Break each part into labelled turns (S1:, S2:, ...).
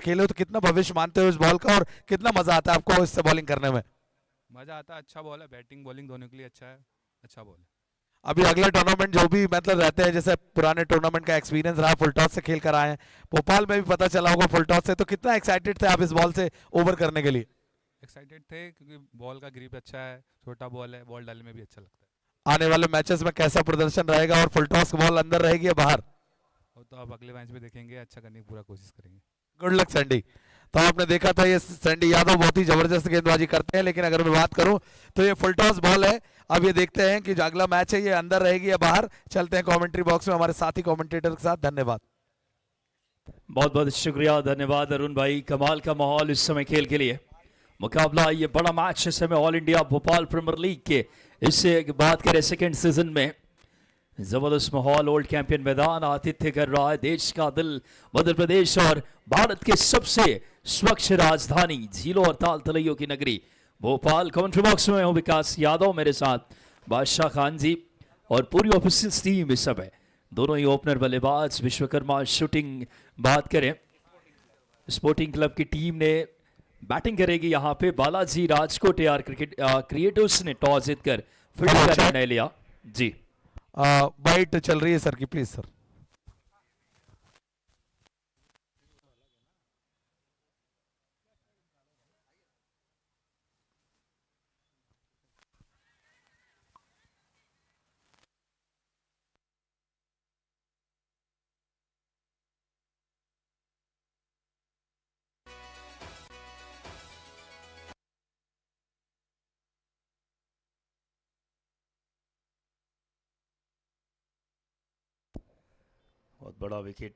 S1: खेले हो तो कितना भविष्य मानते हो इस बॉल का और कितना मजा आता है आपको इससे बॉलिंग करने में?
S2: मज़ा आता है, अच्छा बॉल है, बैटिंग बॉलिंग दोनों के लिए अच्छा है, अच्छा बॉल है।
S1: अभी अगला टूर्नामेंट जो भी मतलब रहते हैं, जैसे पुराने टूर्नामेंट का एक्सपीरियंस रहा, फुल टॉस से खेल कर आए हैं, भोपाल में भी पता चला होगा फुल टॉस से, तो कितना एक्साइटेड थे आप इस बॉल से ओवर करने के लिए?
S2: एक्साइटेड थे क्योंकि बॉल का ग्रिप अच्छा है, छोटा बॉल है, बॉल डालने में भी अच्छा लगता है।
S1: आने वाले मैचेस में कैसा प्रदर्शन रहेगा और फुल टॉस बॉल अंदर रहेगी या बाहर?
S2: और तो अब अगले मैच में देखेंगे, अच्छा करने की पूरा कोशिश करेंगे।
S1: Good luck Sandy. तो आपने देखा था ये सैंडी यादव बहुत ही जबरदस्त गेंदबाजी करते हैं, लेकिन अगर मैं बात करूं तो ये फुल टॉस बॉल है। अब ये देखते हैं कि जो अगला मैच है ये अंदर रहेगी या बाहर। चलते हैं कमेंट्री बॉक्स में हमारे साथी कमेंटेटर के साथ। धन्यवाद।
S3: बहुत बहुत शुक्रिया, धन्यवाद अरुण भाई। कमाल का माहौल इस समय खेल के लिए। मुकाबला, ये बड़ा मैच इस समय all India Bhopal premier league के, इससे बात करें सेकंड सीजन में, जबरदस्त माहौल, ओल्ड कैंपियन मैदान आतिथ्य कर रहा है देश का दिल मध्य प्रदेश और भारत के सबसे स्वच्छ राजधानी, झीलों और ताल तलैयों की नगरी भोपाल। कमेंट्री बॉक्स में हूं विकास यादव, मेरे साथ बादशाह खान जी और पूरी ऑफिशियल टीम इस समय, दोनों ही ओपनर बल्लेबाज। विश्वकर्मा शूटिंग बात करें, स्पोर्टिंग क्लब की टीम ने बैटिंग करेगी यहाँ पे। Balaji Rajkot AR cricket creatives ने टॉस जीतकर फील्डिंग का निर्णय लिया जी।
S1: बाइट चल रही है सर की, प्लीज सर।
S3: बहुत बड़ा विकेट,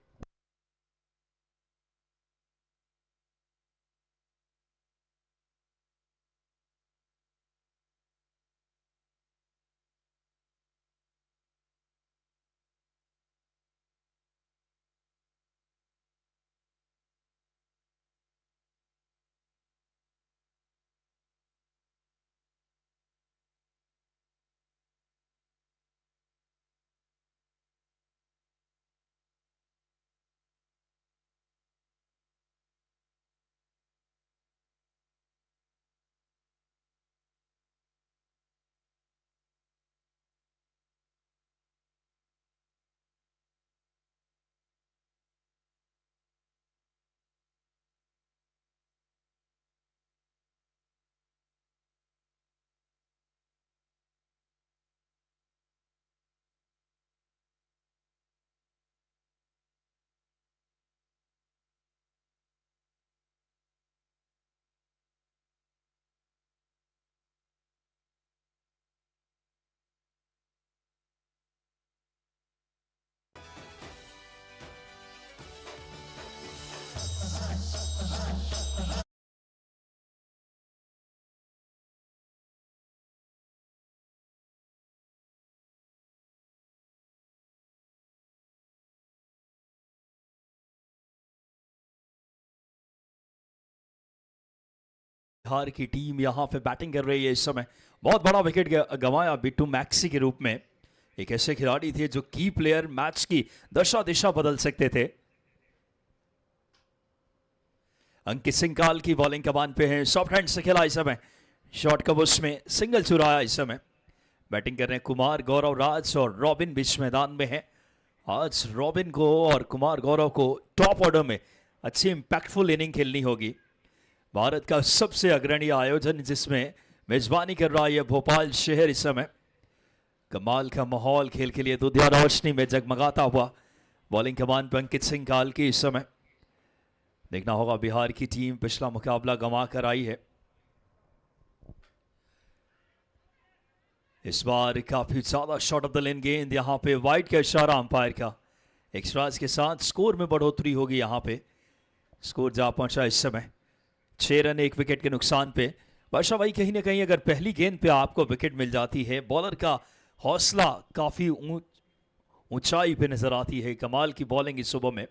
S3: बिहार की टीम यहां पे बैटिंग कर रही है इस समय। बहुत बड़ा विकेट गंवाया बिट्टू मैक्सी के रूप में। एक ऐसे खिलाड़ी थे जो की प्लेयर, मैच की दशा दिशा बदल सकते थे। अंकित सिंह काल की बॉलिंग कमान पे है, सॉफ्ट हैंड से खेला इस समय, शॉर्ट कवर्स में सिंगल चुराया इस समय। बैटिंग कर रहे हैं कुमार गौरव राज और रॉबिन बीच मैदान में है। आज रॉबिन को और कुमार गौरव को टॉप ऑर्डर में अच्छी इंपैक्टफुल इनिंग खेलनी होगी। भारत का सबसे अग्रणी आयोजन जिसमें मेजबानी कर रहा है भोपाल शहर इस समय। कमाल का माहौल खेल के लिए, दुधिया रोशनी में जगमगाता हुआ। बॉलिंग कमान पर अंकित सिंह काल की इस समय। देखना होगा, बिहार की टीम पिछला मुकाबला गंवा कर आई है, इस बार काफी ज्यादा शॉर्ट ऑफ द लेन गेंद, यहां पे वाइड का इशारा अंपायर का। एक्स्ट्राज के साथ स्कोर में बढ़ोतरी होगी। यहां पे स्कोर जा पहुंचा इस समय 6 रन 1 विकेट के नुकसान पे। वर्षा भाई, कहीं ना कहीं अगर पहली गेंद पे आपको विकेट मिल जाती है, बॉलर का हौसला काफी ऊंचाई पे नजर आती है। कमाल की बॉलिंग इस सुबह में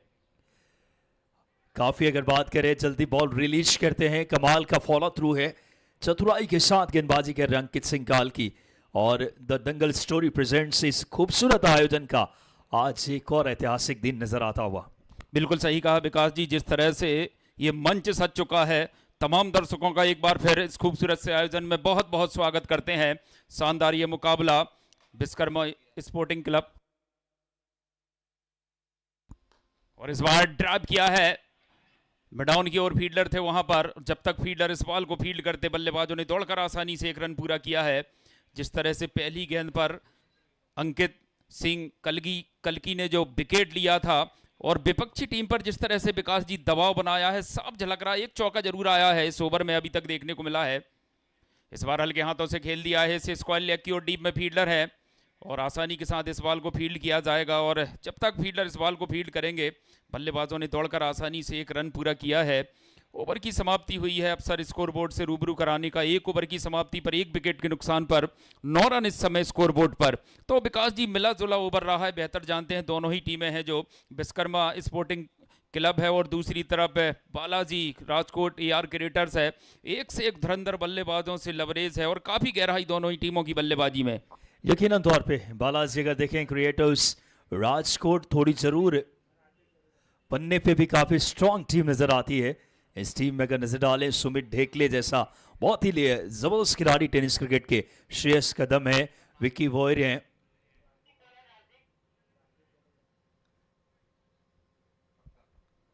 S3: काफी, अगर बात करें जल्दी बॉल रिलीज करते हैं, कमाल का फॉलो थ्रू है, चतुराई के साथ गेंदबाजी कर रहे अंकित सिंह काल की। और द दंगल स्टोरी प्रेजेंट्स इस खूबसूरत आयोजन का आज एक और ऐतिहासिक दिन नजर आता हुआ।
S4: बिल्कुल सही कहा विकास जी, जिस तरह से ये मंच सज चुका है। तमाम दर्शकों का एक बार फिर इस खूबसूरत से आयोजन में बहुत बहुत स्वागत करते हैं। शानदार ये मुकाबला विश्वकर्मा स्पोर्टिंग क्लब, और इस बार ड्राइव किया है, मिडाउन की ओर फील्डर थे वहां पर। जब तक फील्डर इस बॉल को फील्ड करते बल्लेबाजों ने दौड़कर आसानी से एक रन पूरा किया है। जिस तरह से पहली गेंद पर अंकित सिंह कलकी ने जो विकेट लिया था और विपक्षी टीम पर जिस तरह से विकास जी दबाव बनाया है, साफ झलक रहा है। एक चौका जरूर आया है इस ओवर में अभी तक देखने को मिला है। इस बार हल्के हाथों से खेल दिया है इसे, स्क्वायर लेग की ओर डीप में फील्डर है और आसानी के साथ इस बॉल को फील्ड किया जाएगा। और जब तक फील्डर इस बॉल को फील्ड करेंगे, बल्लेबाजों ने दौड़कर आसानी से एक रन पूरा किया है। ओवर की समाप्ति हुई है अफसर स्कोरबोर्ड से रूबरू कराने का। एक ओवर की समाप्ति पर 1 विकेट के नुकसान पर 9 रन इस समय स्कोरबोर्ड पर। तो विकास जी मिला जुला ओवर रहा है, बेहतर जानते हैं। दोनों ही टीमें हैं जो विश्वकर्मा स्पोर्टिंग क्लब है और दूसरी तरफ बालाजी राजकोट AR क्रिकेटर्स है। एक से एक धुरंधर बल्लेबाजों से लवरेज है और काफी गहराई दोनों ही टीमों की बल्लेबाजी में।
S3: यकीनन तौर पे बालाजी अगर देखें क्रिएटर्स राजकोट थोड़ी जरूर पन्ने पे भी काफी स्ट्रांग टीम नजर आती है। इस टीम में अगर नजर डालें सुमित ढेकले जैसा बहुत ही जबरदस्त खिलाड़ी टेनिस क्रिकेट के, श्रेयस कदम है, विकी वॉयर हैं,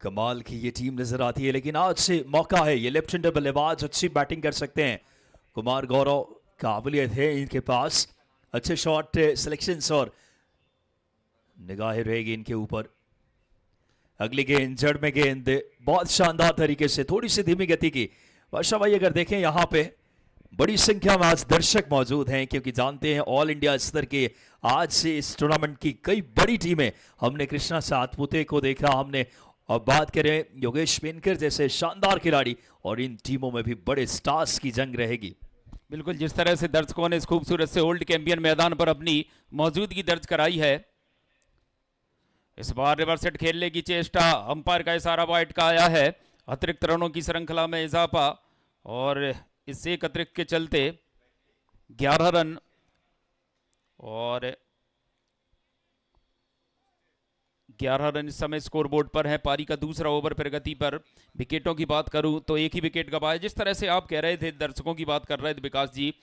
S3: कमाल की ये टीम नजर आती है। लेकिन आज से मौका है, ये लेफ्ट हैंडर बल्लेबाज अच्छी बैटिंग कर सकते हैं। कुमार गौरव काबिलियत है इनके पास, अच्छे शॉट सिलेक्शंस और निगाहें रहेगी इनके ऊपर। अगली गेंद जड़ में गेंद बहुत शानदार तरीके से, थोड़ी सी धीमी गति की। वर्षा भाई अगर देखें यहाँ पे बड़ी संख्या में आज दर्शक मौजूद हैं, क्योंकि जानते हैं ऑल इंडिया स्तर के आज से इस टूर्नामेंट की कई बड़ी टीमें, हमने कृष्णा सातपुते को देखा, हमने और बात करें योगेश पेनकर जैसे शानदार खिलाड़ी, और इन टीमों में भी बड़े स्टार्स की जंग रहेगी।
S4: बिल्कुल, जिस तरह से दर्शकों ने इस खूबसूरत से ओल्ड चैंपियन मैदान पर अपनी मौजूदगी दर्ज कराई है। इस बार रिवर्स हिट खेलने की चेष्टा, अंपायर का इशारा वाइड का आया है। अतिरिक्त रनों की श्रृंखला में इजाफा और इस एक अतिरिक्त के चलते 11 रन और 11 रन इस समय स्कोरबोर्ड पर है। पारी का दूसरा ओवर प्रगति पर। विकेटों की बात करूं तो एक ही विकेट गंवाया। जिस तरह से आप कह रहे थे दर्शकों की बात कर रहे थे विकास जी,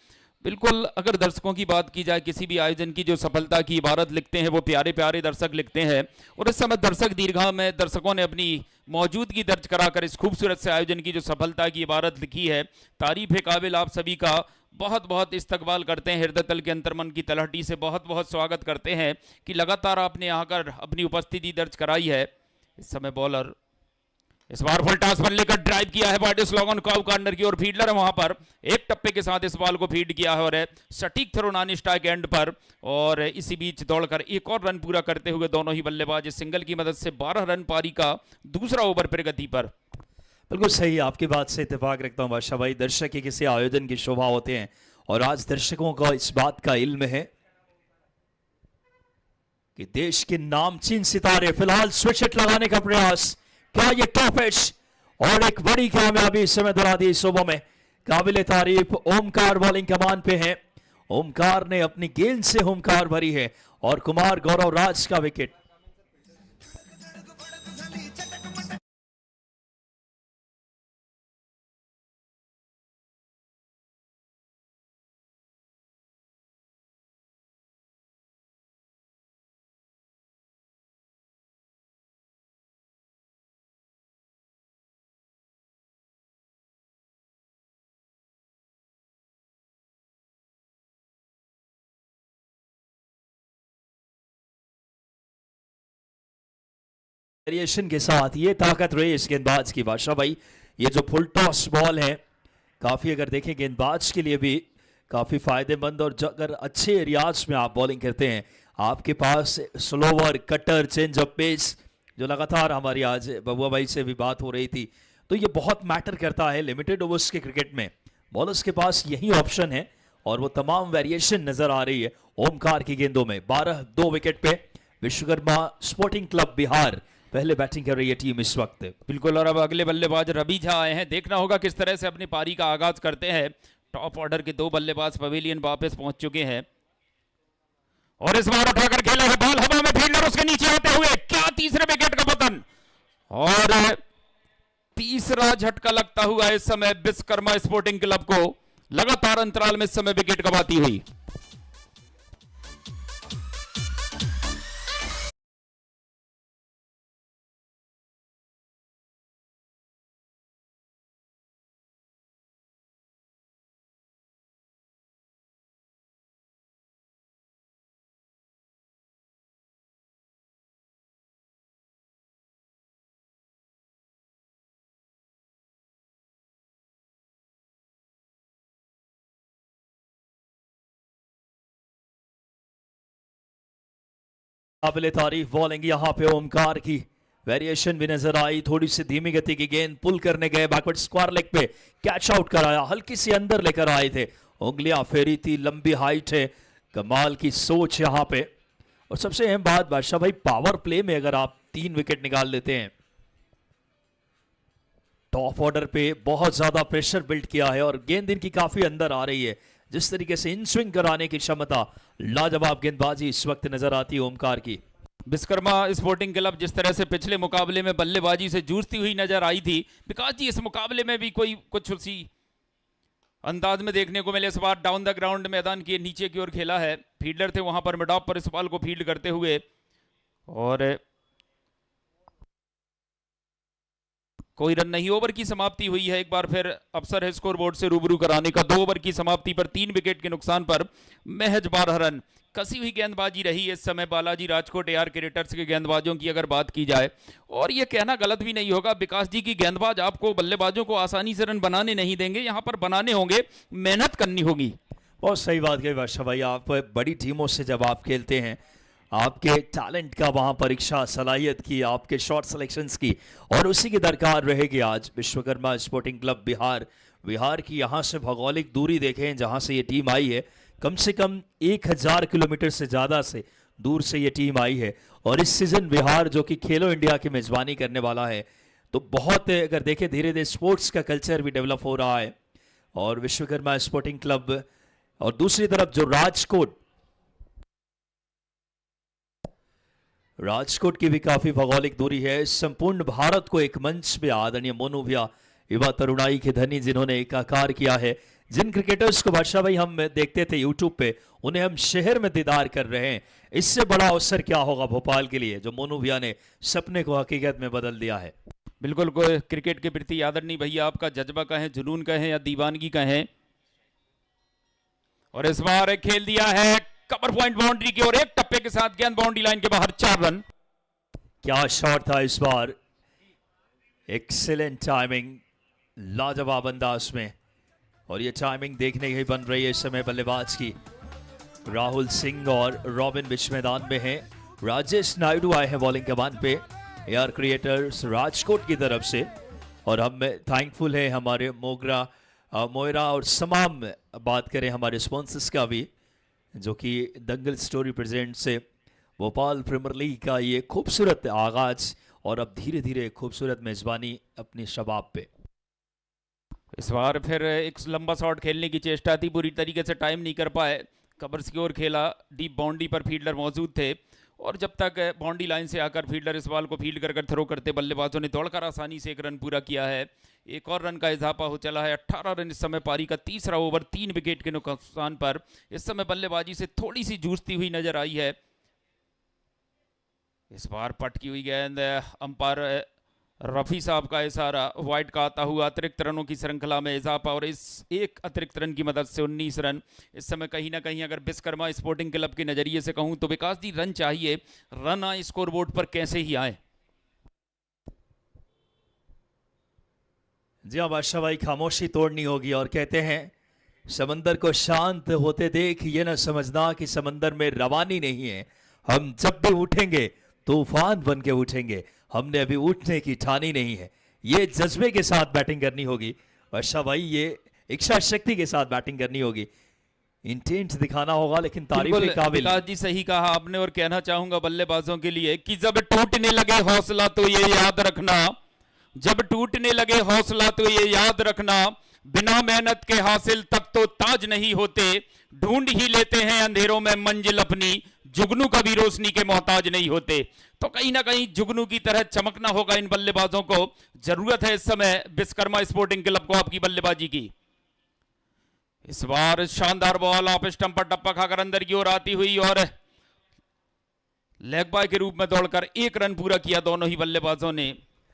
S4: बिल्कुल अगर दर्शकों की बात की जाए, किसी भी आयोजन की जो सफलता की इबारत लिखते हैं वो प्यारे प्यारे दर्शक लिखते हैं, और इस समय दर्शक दीर्घा में दर्शकों ने अपनी मौजूदगी दर्ज कराकर इस खूबसूरत से आयोजन की जो सफलता की इबारत लिखी है, तारीफ काबिल। आप सभी का बहुत बहुत इस्तकबाल करते हैं, हृदय तल के अंतर्मन की तलहटी से बहुत बहुत स्वागत करते हैं कि लगातार आपने यहाँ कर अपनी उपस्थिति दर्ज कराई है। इस समय बॉलर इस बार फुल टॉस पर लेकर ड्राइव किया है, बॉडी स्लोगन काउ कॉर्नर की और फील्डर है वहां पर, एक टप्पे के साथ इस बॉल को फीड किया है और सटीक थ्रो नॉन स्ट्राइक एंड पर। और इसी बीच दौड़कर एक और रन पूरा करते हुए दोनों ही बल्लेबाज इस सिंगल की मदद से 12 रन पारी का दूसरा ओवर प्रगति पर।
S3: बिल्कुल सही, आपकी बात से इत्तेफाक रखता हूं बादशाह भाई। दर्शक ही किसी आयोजन की शोभा होते हैं, और आज दर्शकों का इस बात का इल्म है कि देश के नामचीन सितारे फिलहाल स्विच हिट लगाने का प्रयास, क्या ये टॉप एज और एक बड़ी कामयाबी इस समय दिला दी इस ओवर में। काबिल तारीफ ओमकार बॉलिंग कमान पे हैं। ओमकार ने अपनी गेंद से होमकार भरी है और कुमार गौरव राज का विकेट। वेरिएशन के साथ ये ताकत रही इस गेंदबाज की बादशाह भाई। ये जो फुल टॉस बॉल है काफी, अगर देखें गेंदबाज के लिए भी काफी फायदेमंद, और अगर अच्छे एरियाज में आप बॉलिंग करते हैं, आपके पास slower, cutter, change of pace, जो लगातार हमारी आज बबुआ भाई से भी बात हो रही थी, तो ये बहुत मैटर करता है लिमिटेड ओवर्स के क्रिकेट में। बॉलर्स के पास यही ऑप्शन है और वो तमाम वेरिएशन नजर आ रही है ओमकार की गेंदों में। 12-2 विकेट पे विश्वकर्मा स्पोर्टिंग क्लब बिहार पहले बैटिंग कर रही है टीम इस वक्त।
S4: बिल्कुल, और अब अगले बल्लेबाज रवि झा आए हैं। देखना होगा किस तरह से अपनी पारी का आगाज करते हैं। टॉप ऑर्डर के 2 बल्लेबाज पवेलियन वापस पहुंच चुके हैं और इस बार उठाकर खेला है बॉल हवा में, फील्डर उसके नीचे आते हुए, क्या तीसरे विकेट का पतन। और तीसरा झटका लगता हुआ इस समय विश्वकर्मा स्पोर्टिंग क्लब को, लगातार अंतराल में इस समय विकेट गंवाती हुई।
S3: काबिले तारीफ बॉलिंग यहाँ पे ओमकार की वेरिएशन भी नजर आई, थोड़ी सी धीमी गति की गेंद पुल करने गए, बैकवर्ड स्क्वायर लेग पे कैच आउट कराया, हल्की सी अंदर लेकर आए थे, उंगलियां फेरी थी, लंबी हाइट है, कमाल की सोच यहाँ पे। और सबसे अहम बात बादशाह भाई, पावर प्ले में अगर आप 3 विकेट निकाल लेते हैं, टॉप ऑर्डर पे बहुत ज्यादा प्रेशर बिल्ड किया है और गेंद इनकी काफी अंदर आ रही है, जिस तरीके से इन स्विंग कराने की क्षमता, लाजवाब गेंदबाजी इस वक्त नजर आती है ओमकार की।
S4: विश्वकर्मा स्पोर्टिंग क्लब जिस तरह से पिछले मुकाबले में बल्लेबाजी से जूझती हुई नजर आई थी, विकास जी इस मुकाबले में भी कोई कुछ उसी अंदाज में देखने को मिले। इस बार डाउन द ग्राउंड मैदान के नीचे की ओर खेला है, फील्डर थे वहां पर मिड ऑफ पर इस बॉल को फील्ड करते हुए, और कोई रन नहीं, ओवर की समाप्ति हुई है। एक बार फिर अफसर है स्कोर बोर्ड से रूबरू कराने का, 2 ओवर की समाप्ति पर 3 विकेट के नुकसान पर महज 12 रन। कसी हुई गेंदबाजी रही इस समय बालाजी राजकोट एआर क्रिकेटर्स के गेंदबाजों की अगर बात की जाए, और यह कहना गलत भी नहीं होगा विकास जी की गेंदबाज आपको बल्लेबाजों को आसानी से रन बनाने नहीं देंगे, यहां पर बनाने होंगे, मेहनत करनी होगी।
S3: बहुत सही बात कही बादशाह भाई, आप बड़ी टीमों से जब आप खेलते हैं, आपके टैलेंट का वहां परीक्षा, सलाहियत की, आपके शॉट सिलेक्शंस की, और उसी की दरकार रहेगी आज विश्वकर्मा स्पोर्टिंग क्लब बिहार की। यहां से भौगोलिक दूरी देखें जहां से ये टीम आई है, कम से कम 1000 किलोमीटर से ज्यादा से दूर से ये टीम आई है, और इस सीजन बिहार जो कि खेलो इंडिया की मेजबानी करने वाला है, तो बहुत अगर देखें धीरे धीरे स्पोर्ट्स का कल्चर भी डेवलप हो रहा है। और विश्वकर्मा स्पोर्टिंग क्लब, और दूसरी तरफ जो राजकोट की भी काफी भौगोलिक दूरी है। संपूर्ण भारत को एक मंच पे आदरणीय मोनू भैया, युवा तरुणाई के धनी जिन्होंने एकाकार किया है, जिन क्रिकेटर्स को बादशाह भाई हम देखते थे यूट्यूब पे, उन्हें हम शहर में दीदार कर रहे हैं। इससे बड़ा अवसर क्या होगा भोपाल के लिए, जो मोनू भैया ने सपने को हकीकत में बदल दिया है।
S4: बिल्कुल, कोई क्रिकेट के प्रति आदरणीय भैया आपका जज्बा कहें, जुनून कहें या दीवानगी कहें, और इस बार खेल दिया है कवर पॉइंट बाउंड्री की ओर, एक टप्पे के साथ गेंद बाउंड्री लाइन के बाहर, 4 रन।
S3: क्या शॉट था इस बार, एक्सीलेंट टाइमिंग, लाजवाब अंदाज में, और ये टाइमिंग देखने ही बन रही है इस समय बल्लेबाज की। राहुल सिंह और रॉबिन बीच मैदान में हैं, राजेश नायडू आए हैं बॉलिंग कमान पे एआर क्रिएटर्स राजकोट की तरफ से, और हम थैंकफुल हैं हमारे मोयरा और तमाम बात करें हमारे स्पॉन्सर्स का भी, जो कि दंगल स्टोरी प्रेजेंट से भोपाल प्रीमियर लीग का ये खूबसूरत आगाज, और अब धीरे धीरे खूबसूरत मेजबानी अपनी शबाब पे।
S4: इस बार फिर एक लंबा शॉट खेलने की चेष्टा थी, पूरी तरीके से टाइम नहीं कर पाए, कवर्स की ओर खेला, डीप बाउंड्री पर फील्डर मौजूद थे, और जब तक बाउंड्री लाइन से आकर फील्डर इस बॉल को फील्ड कर थ्रो करते, बल्लेबाजों ने दौड़कर आसानी से 1 रन पूरा किया है। एक और रन का इजाफा हो चला है, 18 रन इस समय पारी का तीसरा ओवर, 3 विकेट के नुकसान पर इस समय बल्लेबाजी से थोड़ी सी जूझती हुई नजर आई है। इस बार पटकी हुई गेंद, अंपायर रफी साहब का इशारा, वाइड का आता हुआ, अतिरिक्त रनों की श्रृंखला में इजाफा, और इस एक अतिरिक्त रन की मदद से 19 रन इस समय कहीं ना कहीं अगर विश्वकर्मा स्पोर्टिंग क्लब के नजरिए से कहूं तो विकास जी रन चाहिए, रन आए स्कोरबोर्ड पर कैसे ही आए।
S3: जी हाँ बादशाह भाई, खामोशी तोड़नी होगी, और कहते हैं समंदर को शांत होते देख ये न समझना कि समंदर में रवानी नहीं है, हम जब भी उठेंगे तूफान बन के उठेंगे, हमने अभी उठने की ठानी नहीं है। ये जज्बे के साथ बैटिंग करनी होगी बादशाह भाई, ये इच्छा शक्ति के साथ बैटिंग करनी होगी, इंटेंट दिखाना होगा, लेकिन तारीफ के काबिल।
S4: विकास जी सही कहा आपने, और कहना चाहूंगा बल्लेबाजों के लिए कि जब टूटने लगे हौसला तो ये याद रखना, जब टूटने लगे हौसला तो ये याद रखना, बिना मेहनत के हासिल तक तो ताज नहीं होते, ढूंढ ही लेते हैं अंधेरों में मंजिल अपनी, जुगनू कभी रोशनी के मोहताज नहीं होते। तो कहीं ना कहीं जुगनू की तरह चमकना होगा इन बल्लेबाजों को। जरूरत है इस समय विश्वकर्मा स्पोर्टिंग क्लब को आपकी बल्लेबाजी की। इस बार शानदार बॉल ऑफ स्टंप पर टप्पा खाकर अंदर की ओर आती हुई और लेग बाय के रूप में दौड़कर 1 रन पूरा किया दोनों ही बल्लेबाजों ने।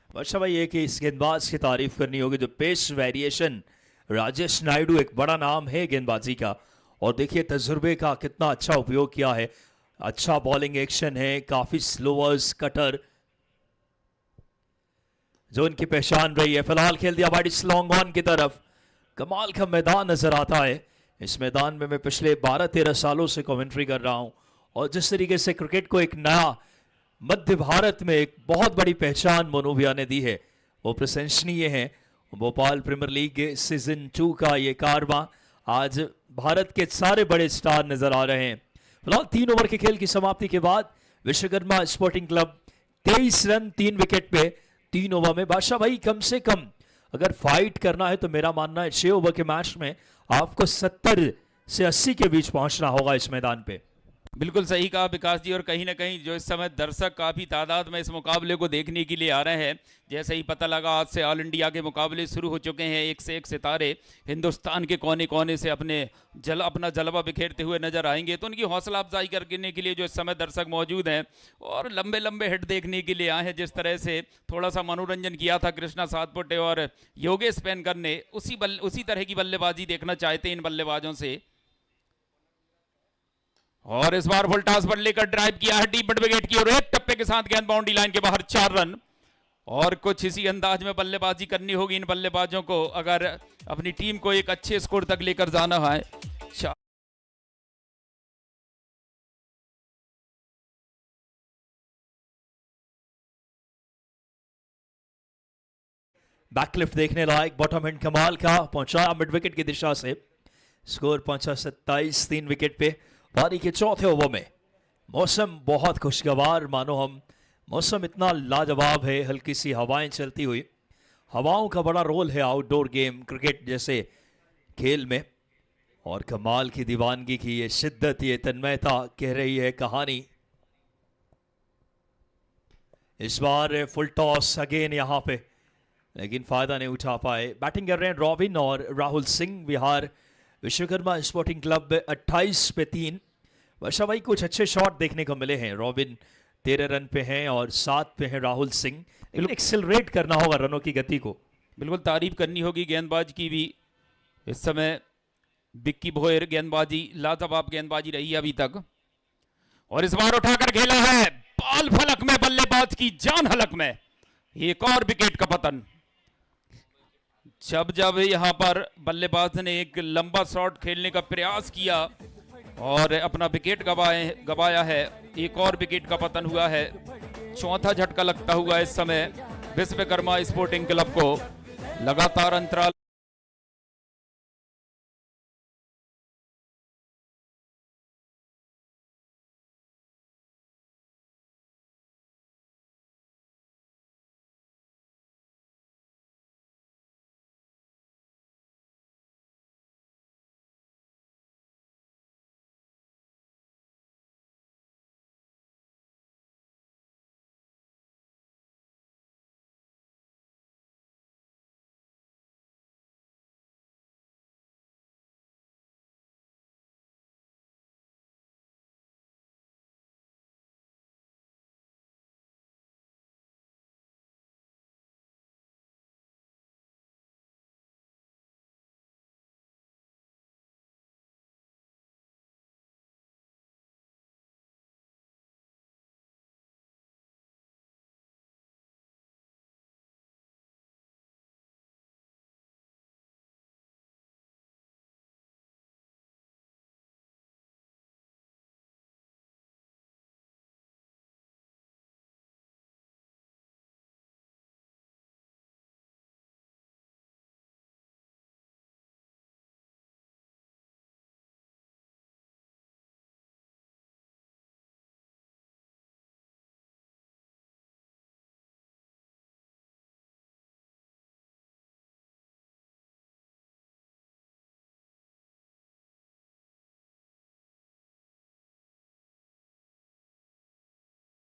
S3: वर्षा भाई, एक इस गेंदबाज की तारीफ करनी होगी जो पेस वेरिएशन, राजेश नायडू एक बड़ा नाम है गेंदबाजी का, और देखिए तजुर्बे का कितना अच्छा उपयोग किया है। अच्छा बॉलिंग एक्शन है, काफी स्लोअर्स, कटर जो इनकी पहचान रही है। फिलहाल खेल दिया बाइट लॉन्ग ऑन की तरफ। कमाल का मैदान नजर आता है। इस मैदान में मैं पिछले 12-13 सालों से कमेंट्री कर रहा हूं, और जिस तरीके से क्रिकेट को एक नया मध्य भारत में एक बहुत बड़ी पहचान मनोविया ने दी है, वो प्रशंसनीय है। भोपाल प्रीमियर लीग सीजन 2 का ये कारवां, आज भारत के सारे बड़े स्टार नजर आ रहे हैं। फिलहाल 3 ओवर के खेल की समाप्ति के बाद Vishwakarma sporting club 23 run 3 wicket पे 3 ओवर में। बादशाह भाई, कम से कम अगर फाइट करना है तो मेरा मानना है 6 ओवर के मैच में आपको 70 से 80 के बीच पहुंचना होगा इस मैदान पे।
S4: बिल्कुल सही कहा विकास जी। और कहीं ना कहीं जो इस समय दर्शक काफी तादाद में इस मुकाबले को देखने के लिए आ रहे हैं। जैसे ही पता लगा आज से ऑल इंडिया के मुकाबले शुरू हो चुके हैं, एक से एक सितारे हिंदुस्तान के कोने कोने से अपना जलवा बिखेरते हुए नजर आएंगे। तो उनकी हौसला अफजाई करने के लिए जो इस समय दर्शक मौजूद हैं और लंबे लंबे हिट देखने के लिए आए हैं। जिस तरह से थोड़ा सा मनोरंजन किया था कृष्णा सातपुटे और योगेश पेनकर ने, उसी तरह की बल्लेबाजी देखना चाहते हैं इन बल्लेबाजों से। और इस बार फुल टॉस पर लेकर ड्राइव किया है डीप मिड विकेट की, और एक टप्पे के साथ गेंद बाउंड्री लाइन के बाहर 4 रन। और कुछ इसी अंदाज में बल्लेबाजी करनी होगी इन बल्लेबाजों को अगर अपनी टीम को एक अच्छे स्कोर तक लेकर जाना है।
S3: बैकलिफ्ट देखने लायक, बॉटम हैंड कमाल का पहुंचाया मिड विकेट की दिशा से। स्कोर पहुंचा 27 3 विकेट पे। पारी के चौथे ओवर में मौसम बहुत खुशगवार, मानो हम मौसम इतना लाजवाब है। हल्की सी हवाएं चलती हुई, हवाओं का बड़ा रोल है आउटडोर गेम क्रिकेट जैसे खेल में, और कमाल की दीवानगी की ये शिद्दत, ये तन्मयता कह रही है कहानी। इस बार फुल टॉस अगेन यहां पे, लेकिन फायदा नहीं उठा पाए। बैटिंग कर रहे हैं रॉबिन और राहुल सिंह। बिहार विश्वकर्मा स्पोर्टिंग क्लब 28 पे 3। वर्षा भाई, कुछ अच्छे शॉट देखने को मिले हैं। रॉबिन 13 रन पे हैं और 7 पे हैं राहुल सिंह। एक्सेलरेट करना होगा रनों की गति को।
S4: बिल्कुल तारीफ करनी होगी गेंदबाज की भी। इस समय बिक्की भोयर गेंदबाजी लाजवाब गेंदबाजी रही है अभी तक। और इस बार उठाकर खेला है, बॉल फलक में, बल्लेबाज की जान हलक में, एक और विकेट का पतन। जब यहां पर बल्लेबाज ने एक लंबा शॉट खेलने का प्रयास किया और अपना विकेट गवाया है, एक और विकेट का पतन हुआ है। चौथा झटका लगता हुआ इस समय विश्वकर्मा स्पोर्टिंग क्लब को। लगातार अंतराल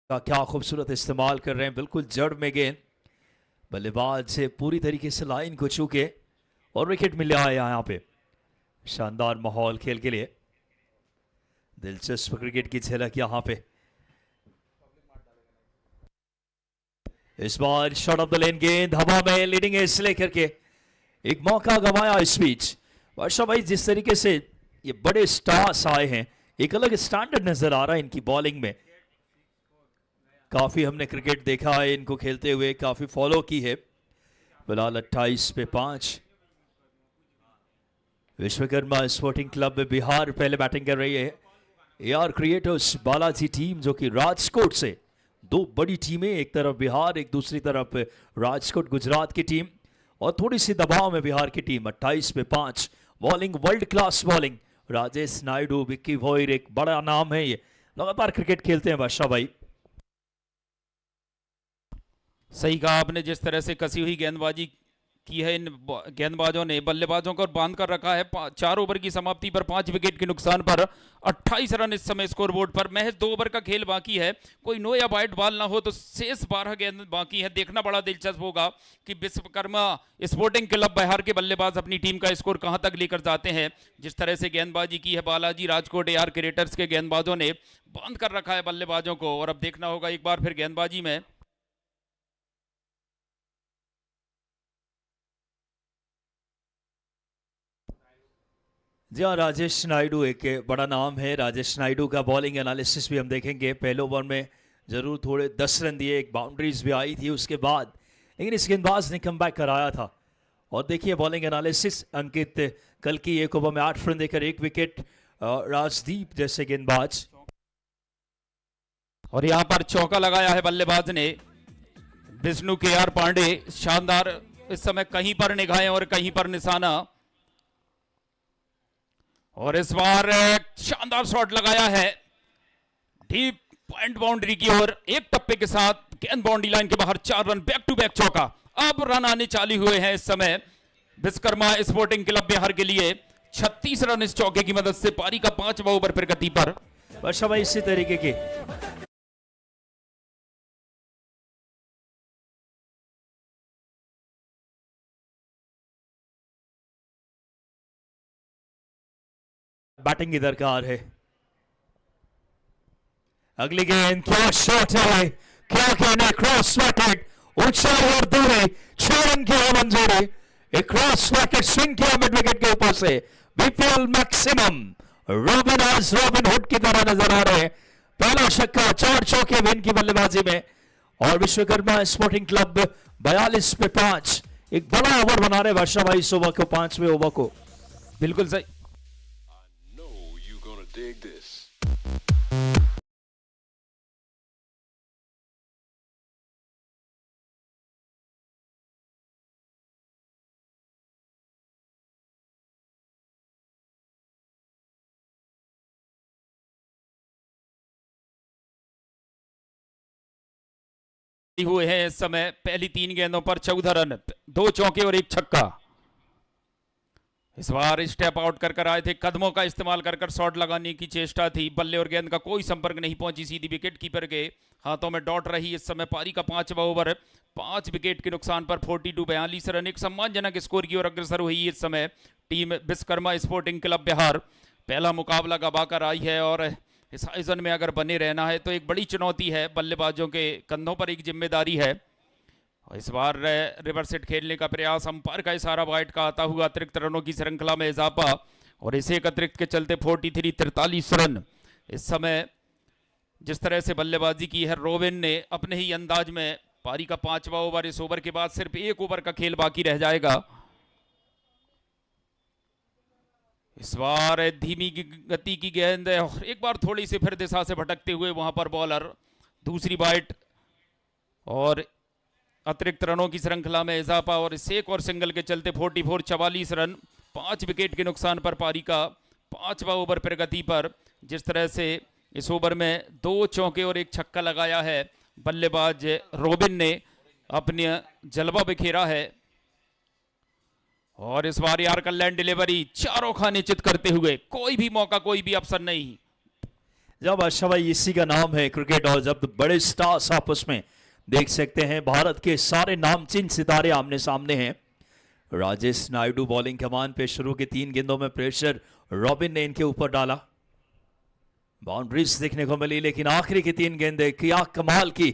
S3: का क्या खूबसूरत इस्तेमाल कर रहे हैं, बिल्कुल जड़ में गेंद, बल्लेबाज से पूरी तरीके से लाइन को छूके और विकेट मिला है यहाँ पे। शानदार माहौल खेल के लिए, दिलचस्प क्रिकेट की झलक यहाँ पे। इस बार शॉट ऑफ द लेन गेंद हवा में, लीडिंग एज लेकर के एक मौका गंवाया इस बीच। वर्षा भाई, जिस तरीके से ये बड़े स्टार्स आए हैं, एक अलग स्टैंडर्ड नजर आ रहा है इनकी बॉलिंग में। काफी हमने क्रिकेट देखा है इनको खेलते हुए, काफी फॉलो की है। फिलहाल 28 पे 5। विश्वकर्मा स्पोर्टिंग क्लब में बिहार पहले बैटिंग कर रही है। AR क्रिएटर्स बालाजी टीम जो कि राजकोट से, दो बड़ी टीमें, एक तरफ बिहार, एक दूसरी तरफ राजकोट गुजरात की टीम, और थोड़ी सी दबाव में बिहार की टीम। 28 पे 5। Bowling world class bowling, Rajesh Naidu, Vicky वॉयर, एक बड़ा नाम है ये, लगातार क्रिकेट खेलते हैं वर्षा भाई।
S4: सही कहा आपने, जिस तरह से कसी हुई गेंदबाजी की है इन गेंदबाजों ने, बल्लेबाजों को बांध कर रखा है। 4 ओवर की समाप्ति पर 5 विकेट के नुकसान पर 28 रन इस समय स्कोरबोर्ड पर। महज 2 ओवर का खेल बाकी है, कोई नो या वाइड बॉल ना हो तो शेष 12 गेंद बाकी है। देखना बड़ा दिलचस्प होगा कि विश्वकर्मा स्पोर्टिंग क्लब बिहार के बल्लेबाज अपनी टीम का स्कोर कहां तक लेकर जाते हैं। जिस तरह से गेंदबाजी की है बालाजी राजकोट AR क्रिएटर्स के गेंदबाजों ने, बांध कर रखा है बल्लेबाजों को। और अब देखना होगा एक बार फिर गेंदबाजी में।
S3: जी हाँ, राजेश नायडू एक बड़ा नाम है। राजेश नायडू का बॉलिंग एनालिसिस भी हम देखेंगे। पहले ओवर में जरूर थोड़े 10 रन दिए, एक बाउंड्रीज भी आई थी उसके बाद, लेकिन इस गेंदबाज ने कम बैक कराया था। और देखिए बॉलिंग एनालिसिस, अंकित कल की एक ओवर में 8 रन देकर 1 विकेट, राजदीप जैसे गेंदबाज।
S4: और यहां पर चौका लगाया है बल्लेबाज ने, विष्णु KR पांडे। शानदार इस समय कहीं पर निगाहें और कहीं पर निशाना। और इस बार शानदार शॉट लगाया है डीप पॉइंट बाउंड्री की ओर, एक टप्पे के साथ गेंद बाउंड्री लाइन के बाहर। 4 रन, बैक टू बैक चौका। अब रन आने चालू हुए हैं इस समय विश्वकर्मा स्पोर्टिंग क्लब बिहार के लिए। 36 रन इस चौके की मदद से पारी का 5वां ओवर प्रगति पर।
S3: वर्षा भाई, इसी तरीके के बैटिंग की दरकार है। अगली गेंद, क्या शॉट है, क्या कहना, क्रॉस विकेट, ऊंचाई और दूरी, 6 रन की है मंजूरी। एक क्रॉस विकेट स्विंग किया मिड विकेट के ऊपर से। बीपीएल मैक्सिमम रॉबिन हुड की तरह नजर आ रहे हैं। पहला छक्का, 4 चौके विन की बल्लेबाजी में। और विश्वकर्मा स्पोर्टिंग क्लब 42 पे 5, एक बड़ा ओवर बना रहे वर्षा भाई इस ओवर को, 5वें ओवर को।
S4: बिल्कुल सही।
S5: Dig this.
S4: हुए हैं इस समय पहली 3 गेंदों पर 14 रन, 2 चौके और 1 छक्का। इस बार स्टेप आउट कर आए थे, कदमों का इस्तेमाल कर शॉट लगाने की चेष्टा थी। बल्ले और गेंद का कोई संपर्क नहीं पहुंची, सीधी विकेट कीपर के हाथों में डॉट रही। इस समय पारी का 5वां ओवर, 5 विकेट के नुकसान पर 42 रन, एक सम्मानजनक स्कोर की ओर अग्रसर हुई इस समय team Vishwakarma sporting club Bihar. पहला मुकाबला गवाकर आई है और इस आयोजन में अगर बने रहना है तो एक बड़ी चुनौती है, बल्लेबाजों के कंधों पर एक जिम्मेदारी है। इस बार रिवर्स हिट खेलने का प्रयास, अंपायर का इशारा वाइड का आता हुआ, अतिरिक्त रनों की श्रृंखला में इजाफा और इसे एक अतिरिक्त के चलते 43 रन। इस समय जिस तरह से बल्लेबाजी की है रोबिन ने अपने ही अंदाज में, पारी का 5वां ओवर, इस ओवर के बाद सिर्फ 1 ओवर का खेल बाकी रह जाएगा। इस बार धीमी गति की गेंद और एक बार थोड़ी सी फिर दिशा से भटकते हुए वहां पर बॉलर, दूसरी बाइट और अतिरिक्त रनों की श्रृंखला में इजाफा और इस एक और सिंगल के चलते 44 रन, 5 विकेट के नुकसान पर पारी का 5वां ओवर प्रगति पर। जिस तरह से इस ओवर में 2 चौके और 1 छक्का लगाया है बल्लेबाज रोबिन ने, अपने जलवा बिखेरा है। और इस बार यार कल्याण डिलीवरी, चारों खाने चित करते हुए, कोई भी मौका, कोई भी अवसर नहीं।
S3: जब बादशाह भाई इसी का नाम है क्रिकेट, और जब बड़े स्टार्स आपस में देख सकते हैं, भारत के सारे नामचीन सितारे आमने सामने हैं। राजेश नायडू बॉलिंग कमान पे, शुरू के 3 गेंदों में प्रेशर रॉबिन ने इनके ऊपर डाला, बाउंड्रीज देखने को मिली, लेकिन आखिरी की 3 गेंदें क्या कमाल की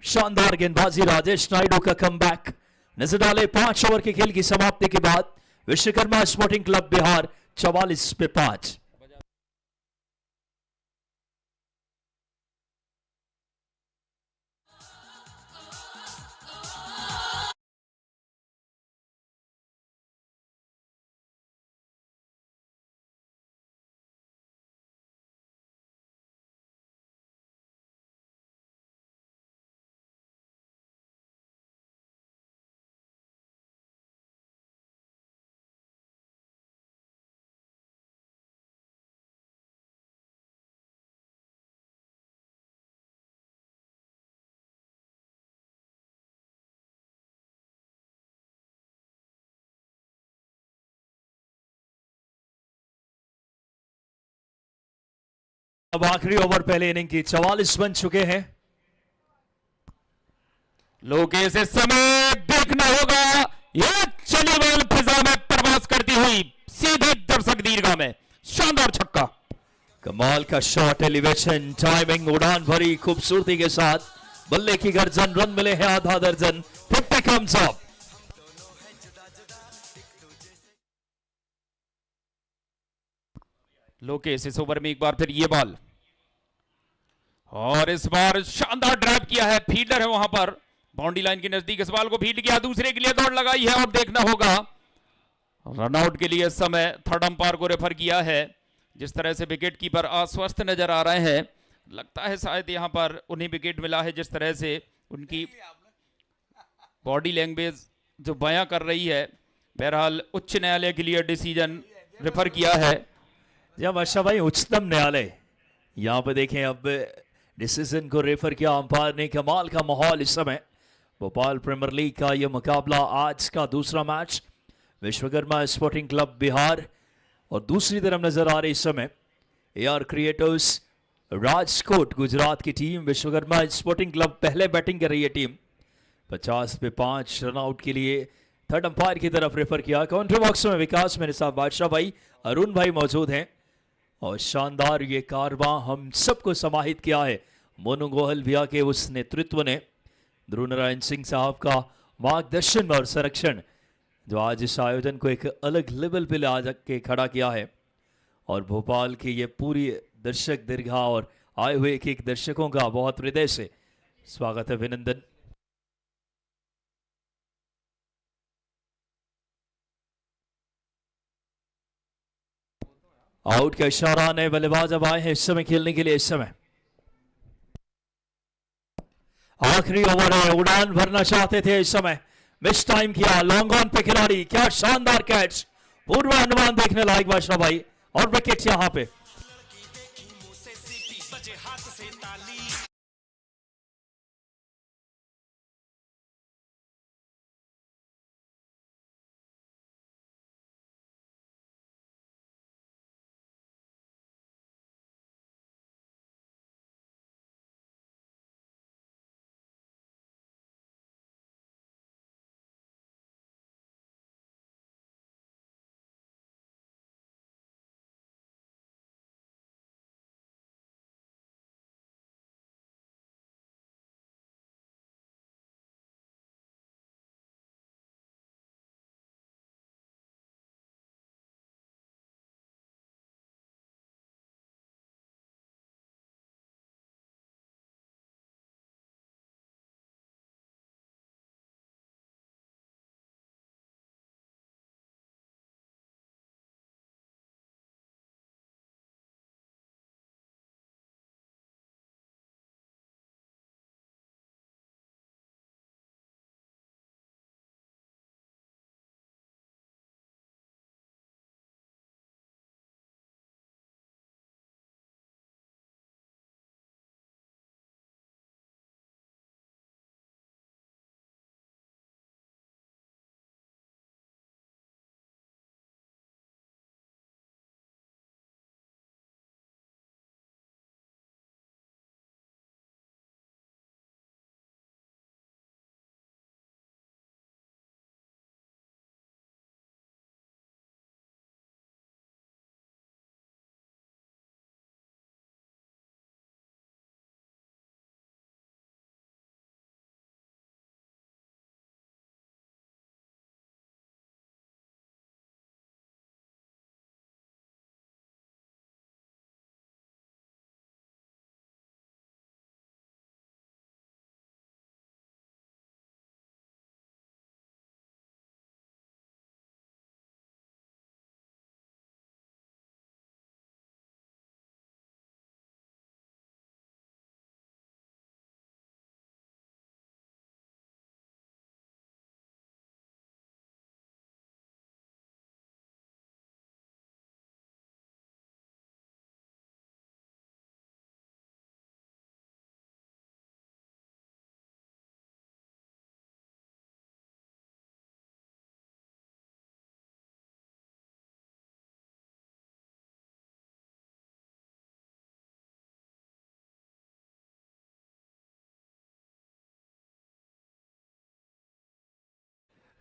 S3: शानदार गेंदबाजी, राजेश नायडू का कमबैक नजर डाले। 5 ओवर के खेल की समाप्ति के बाद विश्वकर्मा स्पोर्टिंग क्लब बिहार 44 पे 5। अब आखिरी ओवर पहले इनिंग की 44 बन चुके हैं।
S4: लोकेश इस समय देखना होगा, यह चली बॉल फिजा में प्रवास करती हुई सीधे दर्शक दीर्घा में, शानदार छक्का।
S3: कमाल का शॉट, एलिवेशन, टाइमिंग, उड़ान भरी खूबसूरती के साथ, बल्ले की गर्जन, रन मिले हैं आधा दर्जन, 50 कम्स अप।
S4: लोकेश इस ओवर में एक बार फिर ये बॉल, और इस बार शानदार ड्राइव किया है, फील्डर है वहां पर, बाउंड्री लाइन के नजदीक इस बॉल को फील्ड किया, दूसरे के लिए दौड़ लगाई है, और देखना होगा रनआउट के लिए इस समय थर्ड अंपायर को रेफर किया है। जिस तरह से विकेट कीपर अस्वस्थ नजर आ रहे हैं, लगता है शायद यहां पर उन्हें विकेट मिला है। जिस तरह से उनकी बॉडी लैंग्वेज जो बयां कर रही है, बहरहाल उच्च न्यायालय के लिए डिसीजन रेफर किया है।
S3: जब बादशाह भाई उच्चतम न्यायालय, यहां पे देखें अब डिसीजन को रेफर किया अंपायर ने। कमाल का माहौल इस समय, भोपाल प्रीमियर लीग का यह मुकाबला, आज का दूसरा match Vishwakarma sporting club Bihar, और दूसरी तरफ नजर आ रही इस समय AR क्रिएटर्स राजकोट गुजरात की टीम। विश्वकर्मा स्पोर्टिंग क्लब पहले बैटिंग कर रही है टीम, 50 पे 5 रनआउट के लिए थर्ड अंपायर की तरफ रेफर किया। काउंटर बॉक्स में विकास, मेरे साथ बादशाह भाई, अरुण भाई मौजूद हैं, और शानदार ये कारवां हम सबको समाहित किया है मोनू गोहल भैया के उस नेतृत्व ने, ध्रुव नारायण सिंह साहब का मार्गदर्शन और संरक्षण, जो आज इस आयोजन को एक अलग लेवल पे ला के खड़ा किया है। और भोपाल की ये पूरी दर्शक दीर्घा और आए हुए एक दर्शकों का बहुत हृदय से स्वागत है, अभिनंदन। आउट का इशारा, नए बल्लेबाज अब आए हैं इस समय खेलने के लिए। इस समय आखिरी ओवर है, उड़ान भरना चाहते थे इस समय, मिस टाइम किया, लॉन्ग ऑन पे खिलाड़ी, क्या शानदार कैच, पूर्वानुमान देखने लायक बादशाह भाई, और विकेट यहां पे।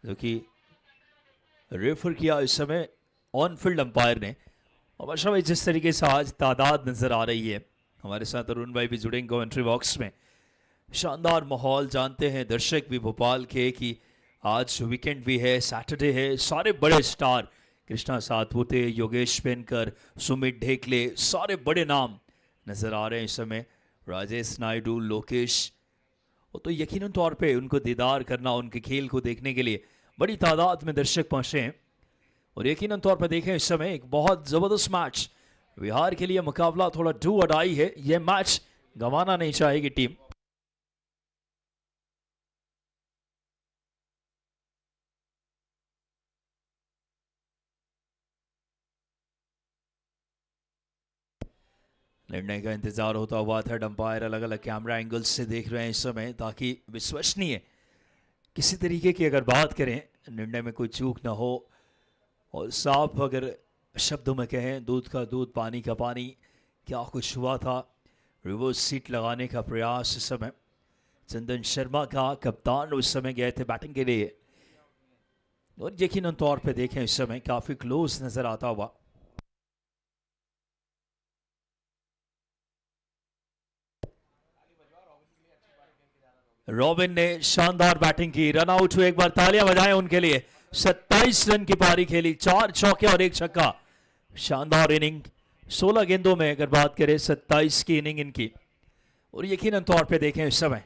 S3: जो कि रेफर किया इस समय ऑन फील्ड अंपायर ने। और वर्षा भाई जिस तरीके से आज तादाद नजर आ रही है, हमारे साथ अरुण भाई भी जुड़ेंगे कमेंट्री बॉक्स में। शानदार माहौल, जानते हैं दर्शक भी भोपाल के कि आज वीकेंड भी है, सैटरडे है, सारे बड़े स्टार कृष्णा सातपुते, योगेश पेनकर, सुमित ढेकले, सारे बड़े नाम नजर आ रहे हैं इस समय। राजेश नायडू, लोकेश, वो तो यकीनन तौर पे उनको दीदार करना, उनके खेल को देखने के लिए बड़ी तादाद में दर्शक पहुंचे हैं। और यकीनन तौर पर देखें इस समय एक बहुत जबरदस्त मैच बिहार के लिए, मुकाबला थोड़ा डू और डाई है। यह मैच गंवाना नहीं चाहेगी टीम। निर्णय का इंतजार होता हुआ थर्ड अंपायर अलग अलग कैमरा एंगल्स से देख रहे हैं इस समय, ताकि विश्वसनीय किसी तरीके की अगर बात करें निर्णय में कोई चूक ना हो। और साफ अगर शब्दों में कहें, दूध का दूध पानी का पानी, क्या कुछ हुआ था। रिवर्स सीट लगाने का प्रयास इस समय चंदन शर्मा का, कप्तान उस समय गए थे बैटिंग के लिए। और यकीनन तौर पे देखें इस समय काफी क्लोज नजर आता हुआ। रॉबिन ने शानदार बैटिंग की, रन आउट हुए, एक बार तालियां बजाएं उनके लिए। 27 रन की पारी खेली, 4 चौके और 1 छक्का। शानदार इनिंग, 16 गेंदों में अगर बात करें 27 की इनिंग इनकी। और यकीनन तौर पे देखें इस समय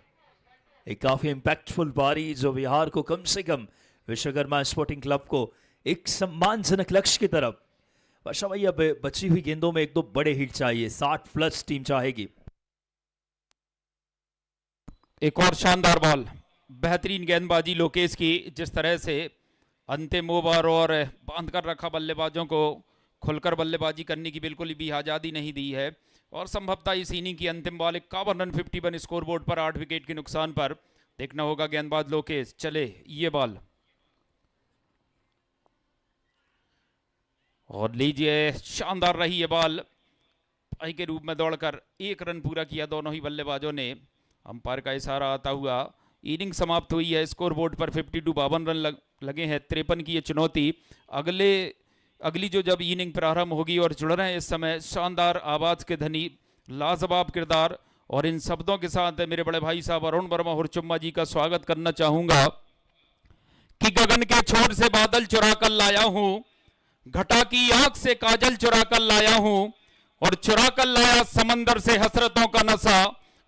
S3: एक काफी इंपैक्टफुल पारी जो बिहार को कम से कम विश्वकर्मा स्पोर्टिंग क्लब को एक सम्मानजनक लक्ष्य की तरफ। वर्षा भाई अब बची हुई गेंदों में 1-2 बड़े हिट चाहिए, 60+ टीम चाहेगी।
S4: एक और शानदार बॉल, बेहतरीन गेंदबाजी लोकेश की, जिस तरह से अंतिम ओवर और बांध कर रखा बल्लेबाजों को खुलकर बल्लेबाजी करने की बिल्कुल भी आज़ादी नहीं दी है। और संभवतः इस इनिंग की अंतिम बॉल 51 रन 51 स्कोरबोर्ड पर 8 विकेट के नुकसान पर। देखना होगा गेंदबाज लोकेश, चले ये बॉल और लीजिए, शानदार रही ये बॉल। पाई के रूप में दौड़कर 1 रन पूरा किया दोनों ही बल्लेबाजों ने। अंपायर का इशारा आता हुआ इनिंग समाप्त हुई है। स्कोर बोर्ड पर 52 रन लगे हैं। 53 की ये चुनौती। अगली जो जब इनिंग प्रारंभ होगी और जुड़ रहे हैं इस समय शानदार आवाज के धनी, लाजवाब किरदार, और इन शब्दों के साथ मेरे बड़े भाई साहब अरुण वर्मा हुरचुम्मा जी का स्वागत करना चाहूंगा कि गगन के छोर से बादल चुरा कर लाया हूं, घटा की आंख से काजल चुरा कर लाया हूं, और चुरा कर लाया समंदर से हसरतों का नशा,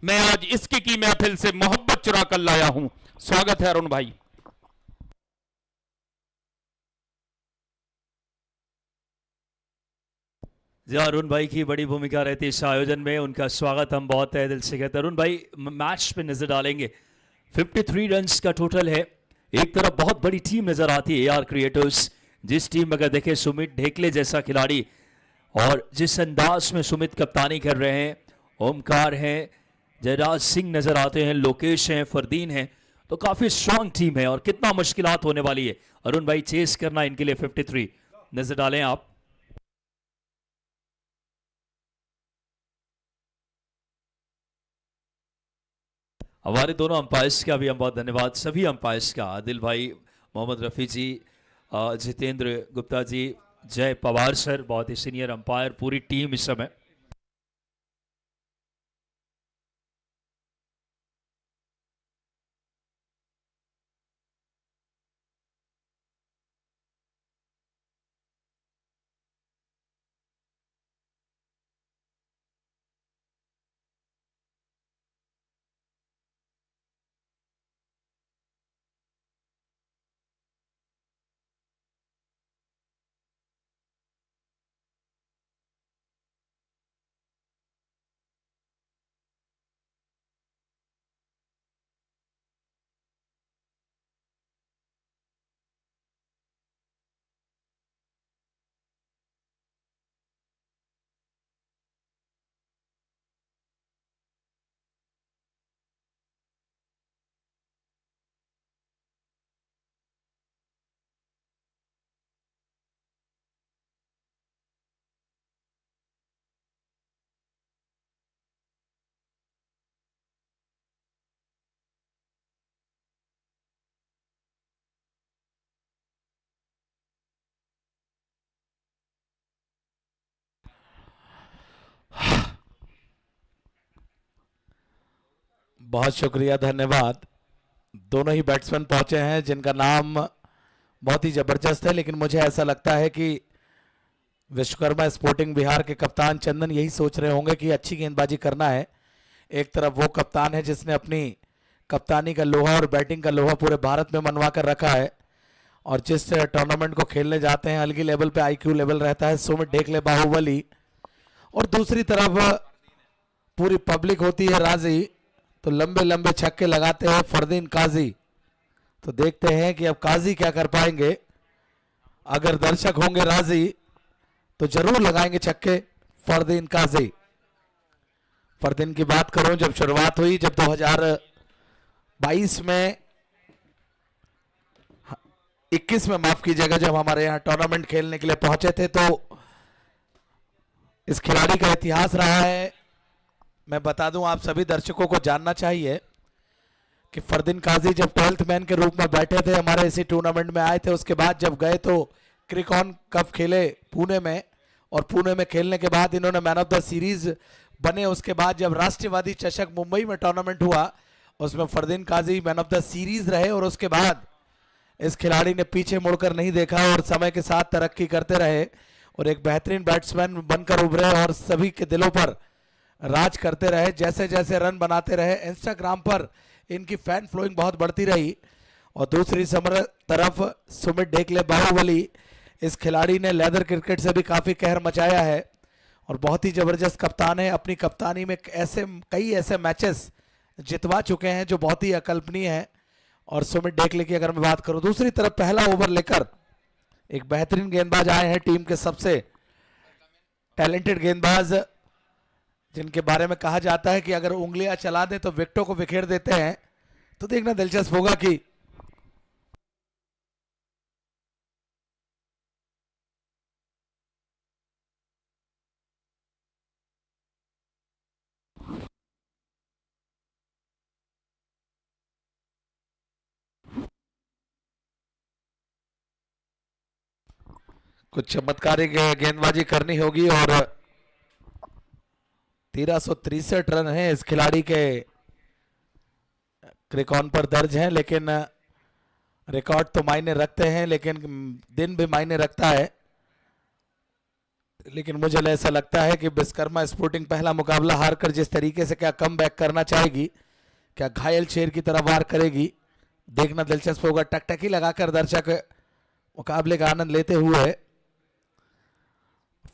S4: मैं आज इसकी की महफिल से मोहब्बत चुरा कर लाया हूं। स्वागत है अरुण भाई।
S3: जी, अरुण भाई की बड़ी भूमिका रहती है इस आयोजन में, उनका स्वागत हम बहुत तहे दिल से कहते हैं। अरुण भाई मैच पे नजर डालेंगे, 53 रन्स का टोटल है। एक तरफ बहुत बड़ी टीम नजर आती है AR क्रिएटर्स, जिस टीम में अगर देखें सुमित ढेकले जैसा खिलाड़ी, और जिस अंदाज में सुमित कप्तानी कर रहे हैं, ओमकार हैं, जयराज सिंह नजर आते हैं, लोकेश हैं, फरदीन हैं, तो काफी स्ट्रांग टीम है। और कितना मुश्किलात होने वाली है अरुण भाई चेस करना इनके लिए 53। नजर डालें आप। हमारे दोनों अंपायर्स का भी हम बहुत धन्यवाद, सभी अंपायर्स का, आदिल भाई, मोहम्मद रफ़ी जी, जितेंद्र गुप्ता जी, जय पवार सर, बहुत ही सीनियर अंपायर, पूरी टीम इस समय।
S1: बहुत शुक्रिया, धन्यवाद। दोनों ही बैट्समैन पहुंचे हैं जिनका नाम बहुत ही जबरदस्त है, लेकिन मुझे ऐसा लगता है कि विश्वकर्मा स्पोर्टिंग बिहार के कप्तान चंदन यही सोच रहे होंगे कि अच्छी गेंदबाजी करना है। एक तरफ वो कप्तान है जिसने अपनी कप्तानी का लोहा और बैटिंग का लोहा पूरे भारत में मनवा कर रखा है, और जिस टूर्नामेंट को खेलने जाते हैं अलगी लेवल पे आईक्यू लेवल रहता है, सुमित ढेकले बाहुबली, और दूसरी तरफ पूरी पब्लिक होती है राजी, तो लंबे लंबे छक्के लगाते हैं फरदीन काजी। तो देखते हैं कि अब काजी क्या कर पाएंगे। अगर दर्शक होंगे राजी तो जरूर लगाएंगे छक्के फरदीन काजी। फरदीन की बात करूं, जब शुरुआत हुई, जब 2022 में 21 में माफ कीजिएगा, जब हमारे यहाँ टूर्नामेंट खेलने के लिए पहुंचे थे, तो इस खिलाड़ी का इतिहास रहा है। मैं बता दूं, आप सभी दर्शकों को जानना चाहिए कि फरदीन काजी जब 12th मैन के रूप में बैठे थे, हमारे इसी टूर्नामेंट में आए थे। उसके बाद जब गए तो क्रिकॉन कप खेले पुणे में, और पुणे में खेलने के बाद इन्होंने मैन ऑफ द सीरीज बने। उसके बाद जब राष्ट्रवादी चषक मुंबई में टूर्नामेंट हुआ, उसमें फरदीन काजी मैन ऑफ द सीरीज रहे, और उसके बाद इस खिलाड़ी ने पीछे मुड़कर नहीं देखा और समय के साथ तरक्की करते रहे और एक बेहतरीन बैट्समैन बनकर उभरे और सभी के दिलों पर राज करते रहे। जैसे जैसे रन बनाते रहे, इंस्टाग्राम पर इनकी फैन फ्लोइंग बहुत बढ़ती रही। और दूसरी तरफ सुमित ढेकले बाहुबली, इस खिलाड़ी ने लेदर क्रिकेट से भी काफी कहर मचाया है और बहुत ही जबरदस्त कप्तान है। अपनी कप्तानी में कई ऐसे मैचेस जितवा चुके हैं जो बहुत ही अकल्पनीय है। और सुमित ढेकले की अगर मैं बात करूं, दूसरी तरफ पहला ओवर लेकर एक बेहतरीन गेंदबाज आए हैं, टीम के सबसे टैलेंटेड गेंदबाज, जिनके बारे में कहा जाता है कि अगर उंगलियां चला दे तो विकेटों को बिखेर देते हैं। तो देखना दिलचस्प होगा कि कुछ चमत्कारी गेंदबाजी करनी होगी। और 1363 रन हैं इस खिलाड़ी के क्रिकॉन पर दर्ज हैं, लेकिन रिकॉर्ड तो मायने रखते हैं, लेकिन दिन भी मायने रखता है। लेकिन मुझे ऐसा लगता है कि विश्वकर्मा स्पोर्टिंग पहला मुकाबला हारकर जिस तरीके से क्या कम बैक करना चाहेगी, क्या घायल शेर की तरह वार करेगी, देखना दिलचस्प होगा। टकटकी लगाकर दर्शक मुकाबले का आनंद लेते हुए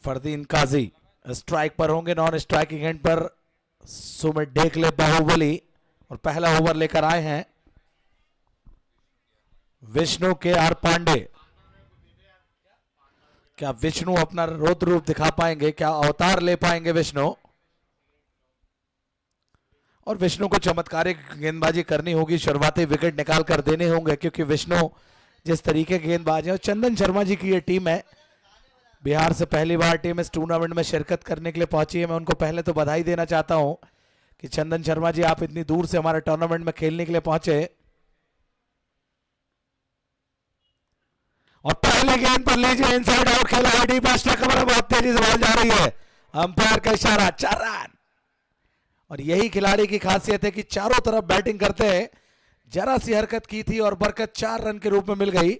S1: फरदीन काजी स्ट्राइक पर होंगे, नॉन स्ट्राइकिंग एंड पर सुमित ढेकले बाहुबली, और पहला ओवर लेकर आए हैं विष्णु के आर पांडे। क्या विष्णु अपना रौद्र रूप दिखा पाएंगे, क्या अवतार ले पाएंगे विष्णु? और विष्णु को चमत्कारिक गेंदबाजी करनी होगी, शुरुआती विकेट निकाल कर देने होंगे, क्योंकि विष्णु जिस तरीके के गेंदबाज है। और चंदन शर्मा जी की ये टीम है, बिहार से पहली बार टीम इस टूर्नामेंट में शिरकत करने के लिए पहुंची है। मैं उनको पहले तो बधाई देना चाहता हूं कि चंदन शर्मा जी, आप इतनी दूर से हमारे टूर्नामेंट में खेलने के लिए पहुंचे। और पहले गेंद पर लीजिए, इनसाइड आउट खेला है, डीप कमरा, बहुत तेजी से बॉल जा रही है, अंपायर का इशारा, 4 रन। और यही खिलाड़ी की खासियत है कि चारों तरफ बैटिंग करते हैं। जरा सी हरकत की थी और बरकत 4 रन के रूप में मिल गई।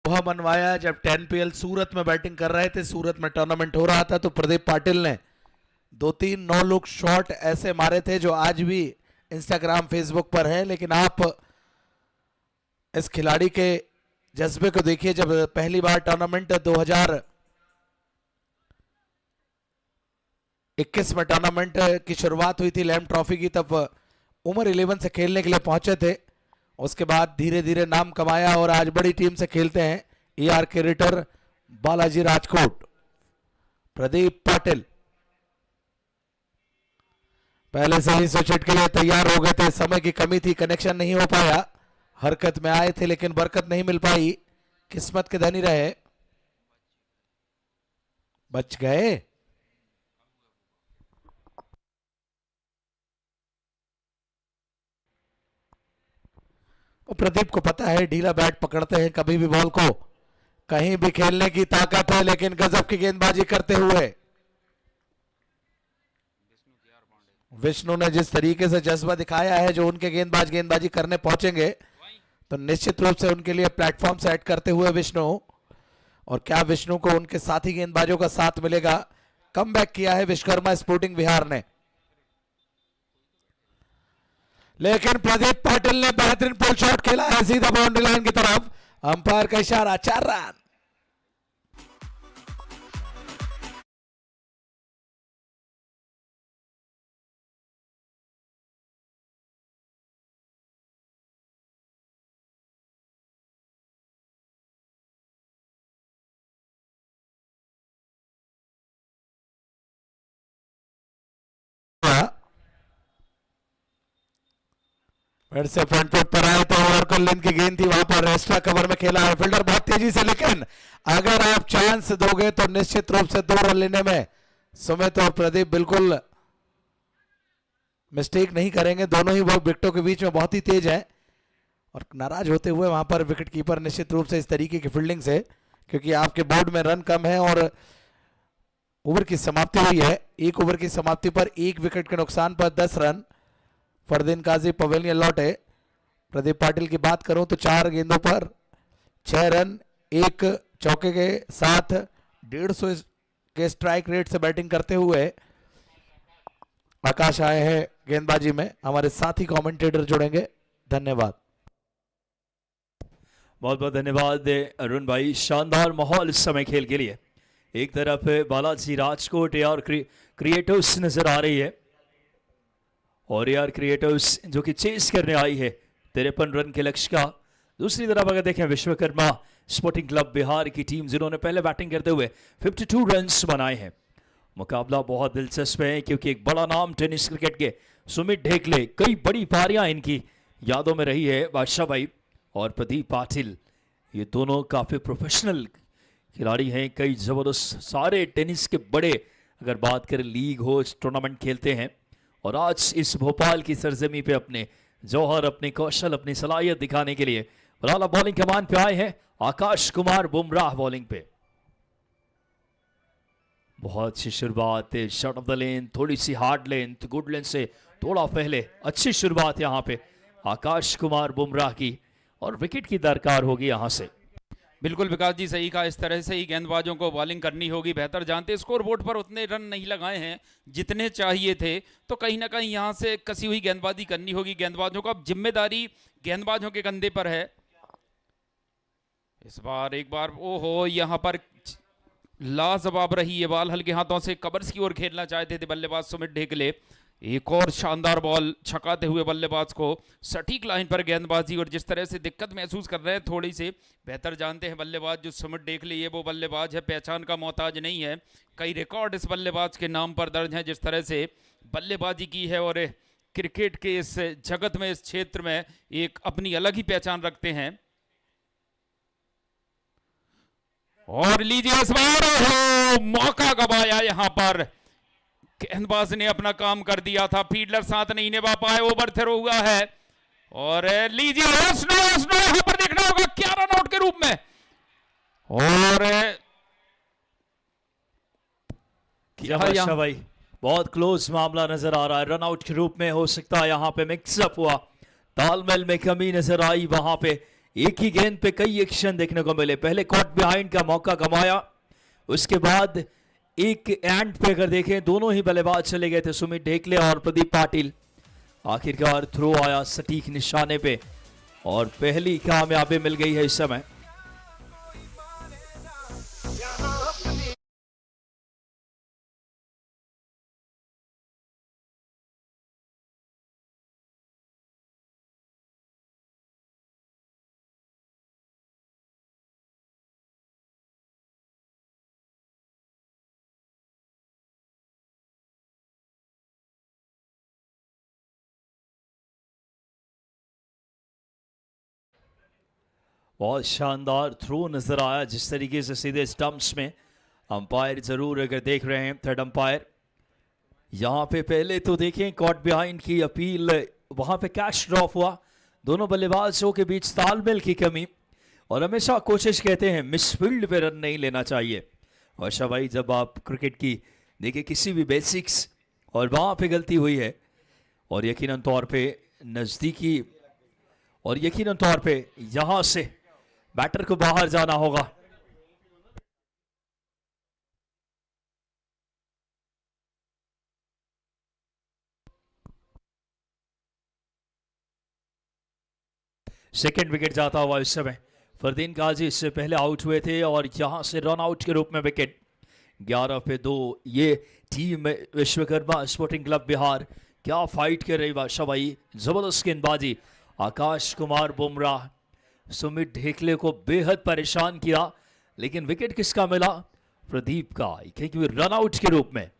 S1: वह मनवाया जब 10 PL सूरत में बैटिंग कर रहे थे, सूरत में टूर्नामेंट हो रहा था, तो प्रदीप पाटिल ने 2-3 9 लुक शॉट ऐसे मारे थे जो आज भी इंस्टाग्राम फेसबुक पर है। लेकिन आप इस खिलाड़ी के जज्बे को देखिए, जब पहली बार टूर्नामेंट 2021 में टूर्नामेंट की शुरुआत हुई थी लैम ट्रॉफी की, तब उमर 11 से खेलने के लिए पहुंचे थे। उसके बाद धीरे धीरे नाम कमाया और आज बड़ी टीम से खेलते हैं। ER क्रिकेटर बालाजी राजकोट, प्रदीप पाटिल पहले से ही स्विच हिट के लिए तैयार हो गए थे। समय की कमी थी, कनेक्शन नहीं हो पाया, हरकत में आए थे लेकिन बरकत नहीं मिल पाई। किस्मत के धनी रहे, बच गए। प्रदीप को पता है ढीला बैट पकड़ते हैं कभी भी बॉल को, कहीं भी खेलने की ताकत है, लेकिन गजब की गेंदबाजी करते हुए विष्णु ने जिस तरीके से जज्बा दिखाया है, जो उनके गेंदबाजी करने पहुंचेंगे तो निश्चित रूप से उनके लिए प्लेटफॉर्म सेट करते हुए विष्णु, और क्या विष्णु को उनके साथी गेंदबाजों का साथ मिलेगा। कमबैक किया है विश्वकर्मा स्पोर्टिंग विहार ने, लेकिन प्रदीप पाटिल ने बेहतरीन पुल शॉट खेला है सीधा बाउंड्री लाइन की तरफ। अंपायर का इशारा, 4 रन। फिर से फ्रंट फुट पर आए तो ओवर को लेंथ की गेंद थी, वहां पर रेस्ट्रा कवर में खेला है फील्डर बहुत तेजी से, लेकिन अगर आप चांस दोगे तो निश्चित रूप से 2 रन लेने में सुमित और प्रदीप बिल्कुल मिस्टेक नहीं करेंगे। दोनों ही वो विकेटों के बीच में बहुत ही तेज है और नाराज होते हुए वहां पर विकेट कीपर निश्चित रूप से इस तरीके की फील्डिंग से, क्योंकि आपके बोर्ड में रन कम है और ओवर की समाप्ति हुई है। 1 ओवर की समाप्ति पर 1 विकेट के नुकसान पर 10 रन फरदीन काजी पवेलियन लौटे। प्रदीप पाटिल की बात करूं तो 4 गेंदों पर 6 रन, 1 चौके के साथ 150 के स्ट्राइक रेट से बैटिंग करते हुए आकाश आए हैं गेंदबाजी में। हमारे साथी कमेंटेटर जुड़ेंगे, धन्यवाद।
S3: बहुत बहुत धन्यवाद अरुण भाई, शानदार माहौल इस समय खेल के लिए। एक तरफ बालाजी राजकोट AR क्रिएटिव्स नजर आ रही है और AR क्रिएटिव्स जो कि चेस करने आई है 53 रन के लक्ष्य का। दूसरी तरफ अगर देखें विश्वकर्मा स्पोर्टिंग क्लब बिहार की टीम, जिन्होंने पहले बैटिंग करते हुए 52 रन्स बनाए हैं। मुकाबला बहुत दिलचस्प है क्योंकि एक बड़ा नाम टेनिस क्रिकेट के सुमित ढेकले, कई बड़ी पारियां इनकी यादों में रही है। बादशाह भाई और प्रदीप पाटिल, ये दोनों काफ़ी प्रोफेशनल खिलाड़ी हैं, कई ज़बरदस्त सारे टेनिस के बड़े अगर बात करें लीग हो टूर्नामेंट खेलते हैं, और आज इस भोपाल की सरजमी पे अपने जौहर, अपने कौशल, अपनी सलाहियत दिखाने के लिए बराला बॉलिंग कमान पे आए हैं आकाश कुमार बुमराह बॉलिंग पे। बहुत अच्छी शुरुआत, शॉट ऑफ द लेंथ, थोड़ी सी हार्ड लेंथ, गुड लेंथ से थोड़ा पहले अच्छी शुरुआत यहाँ पे आकाश कुमार बुमराह की, और विकेट की दरकार होगी यहाँ से।
S4: बिल्कुल विकास जी सही कहा, इस तरह से ही गेंदबाजों को बॉलिंग करनी होगी। बेहतर जानते स्कोर बोर्ड पर उतने रन नहीं लगाए हैं जितने चाहिए थे, तो कहीं ना कहीं यहाँ से कसी हुई गेंदबाजी करनी होगी गेंदबाजों को। अब जिम्मेदारी गेंदबाजों के कंधे पर है। इस बार एक बार ओहो, यहाँ पर लाजवाब रही ये बॉल, हल्के हाथों से कवर्स की ओर खेलना चाहते थे बल्लेबाज सुमित ढेकले। एक और शानदार बॉल छकाते हुए बल्लेबाज को सटीक लाइन पर गेंदबाजी, और जिस तरह से दिक्कत महसूस कर रहे हैं थोड़ी सी, बेहतर जानते हैं बल्लेबाज जो सुमित ढेकले, ये वो बल्लेबाज है पहचान का मोहताज नहीं है। कई रिकॉर्ड इस बल्लेबाज के नाम पर दर्ज हैं, जिस तरह से बल्लेबाजी की है और क्रिकेट के इस जगत में, इस क्षेत्र में एक अपनी अलग ही पहचान रखते हैं। और लीजिए इस बार मौका गवाया, यहाँ पर गेंदबाज ने अपना काम कर दिया था, फील्डर साथ नहीं निभा पाए, ओवर थ्रो हुआ है। और लीजिए यहाँ पर देखना होगा क्या रन आउट के रूप में, और
S3: क्या भाई बहुत क्लोज मामला नजर आ रहा है, रन आउट के रूप में हो सकता है। यहाँ पे मिक्सअप हुआ, तालमेल में कमी नजर आई वहां पे एक ही गेंद पे कई एक्शन देखने को मिले। पहले कॉट बिहाइंड का मौका गंवाया, उसके बाद एक एंड पे अगर देखें दोनों ही बल्लेबाज चले गए थे, सुमित ढेकले और प्रदीप पाटिल। आखिरकार थ्रो आया सटीक निशाने पे और पहली कामयाबी मिल गई है इस समय। बहुत शानदार थ्रो नजर आया, जिस तरीके से सीधे स्टंप्स में। अंपायर जरूर अगर देख रहे हैं थर्ड अंपायर, यहां पे पहले तो देखें कॉट बिहाइंड की अपील, वहां पे कैच ड्रॉप हुआ, दोनों बल्लेबाजों के बीच तालमेल की कमी, और हमेशा कोशिश कहते हैं मिसफील्ड पे रन नहीं लेना चाहिए। वर्षा भाई, जब आप क्रिकेट की देखिए किसी भी बेसिक्स, और वहां पे गलती हुई है, और यकीनन तौर पे नजदीकी, और यकीनन तौर पे यहां से बैटर को बाहर जाना होगा। सेकंड विकेट जाता हुआ इस समय। फरदीन काजी इससे पहले आउट हुए थे और यहां से रन आउट के रूप में विकेट। 11 पे 2 ये team Vishwakarma sporting club Bihar क्या फाइट कर रही बादशाह भाई, जबरदस्त गेंदबाजी। आकाश कुमार बुमराह सुमित ढेकले को बेहद परेशान किया, लेकिन विकेट किसका मिला? प्रदीप का, क्योंकि रन आउट के रूप में।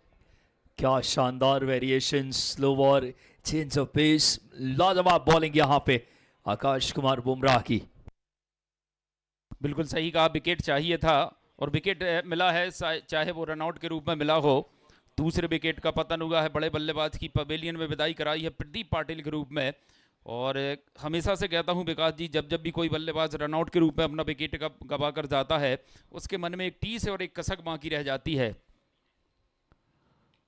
S3: क्या शानदार variation, slow ball, change of pace, लाजवाब बॉलिंग यहां पे आकाश कुमार बुमराह की।
S4: बिल्कुल सही कहा, विकेट चाहिए था और विकेट मिला है, चाहे वो रनआउट के रूप में मिला हो। दूसरे विकेट का पतन हुआ है, बड़े बल्लेबाज की पवेलियन में विदाई कराई है प्रदीप पाटिल के रूप में। और हमेशा से कहता हूं विकास जी, जब जब भी कोई बल्लेबाज रनआउट के रूप में अपना विकेट गवा कर जाता है, उसके मन में एक टीस और एक कसक बाकी रह जाती है।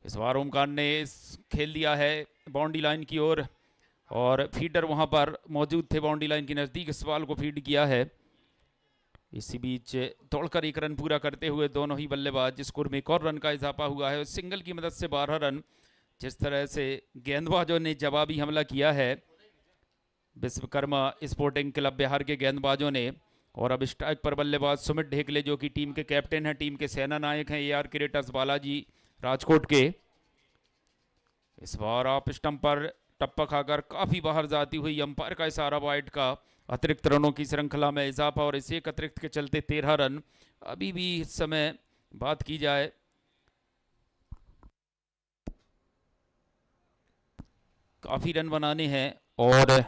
S4: इस बार ओमकार ने खेल दिया है बाउंड्री लाइन की ओर, और फीडर वहां पर मौजूद थे बाउंड्री लाइन के नज़दीक, इस बॉल को फीड किया है। इसी बीच दौड़कर एक रन पूरा करते हुए दोनों ही बल्लेबाज, स्कोर में एक और रन का इजाफा हुआ है और सिंगल की मदद से 12 रन। जिस तरह से गेंदबाजों ने जवाबी हमला किया है विश्वकर्मा स्पोर्टिंग क्लब बिहार के गेंदबाजों ने, और अब स्ट्राइक पर बल्लेबाज सुमित ढेकले जो कि टीम के कैप्टन हैं, टीम के सेना नायक हैं AR क्रिकेटर्स बालाजी राजकोट के। इस बार आप स्टंप पर टप्पा खाकर काफ़ी बाहर जाती हुई अंपायर का इशारा वाइड का, अतिरिक्त रनों की श्रृंखला में इजाफा और इस एक अतिरिक्त के चलते 13 रन। अभी भी इस समय बात की जाए काफ़ी रन बनाने हैं, और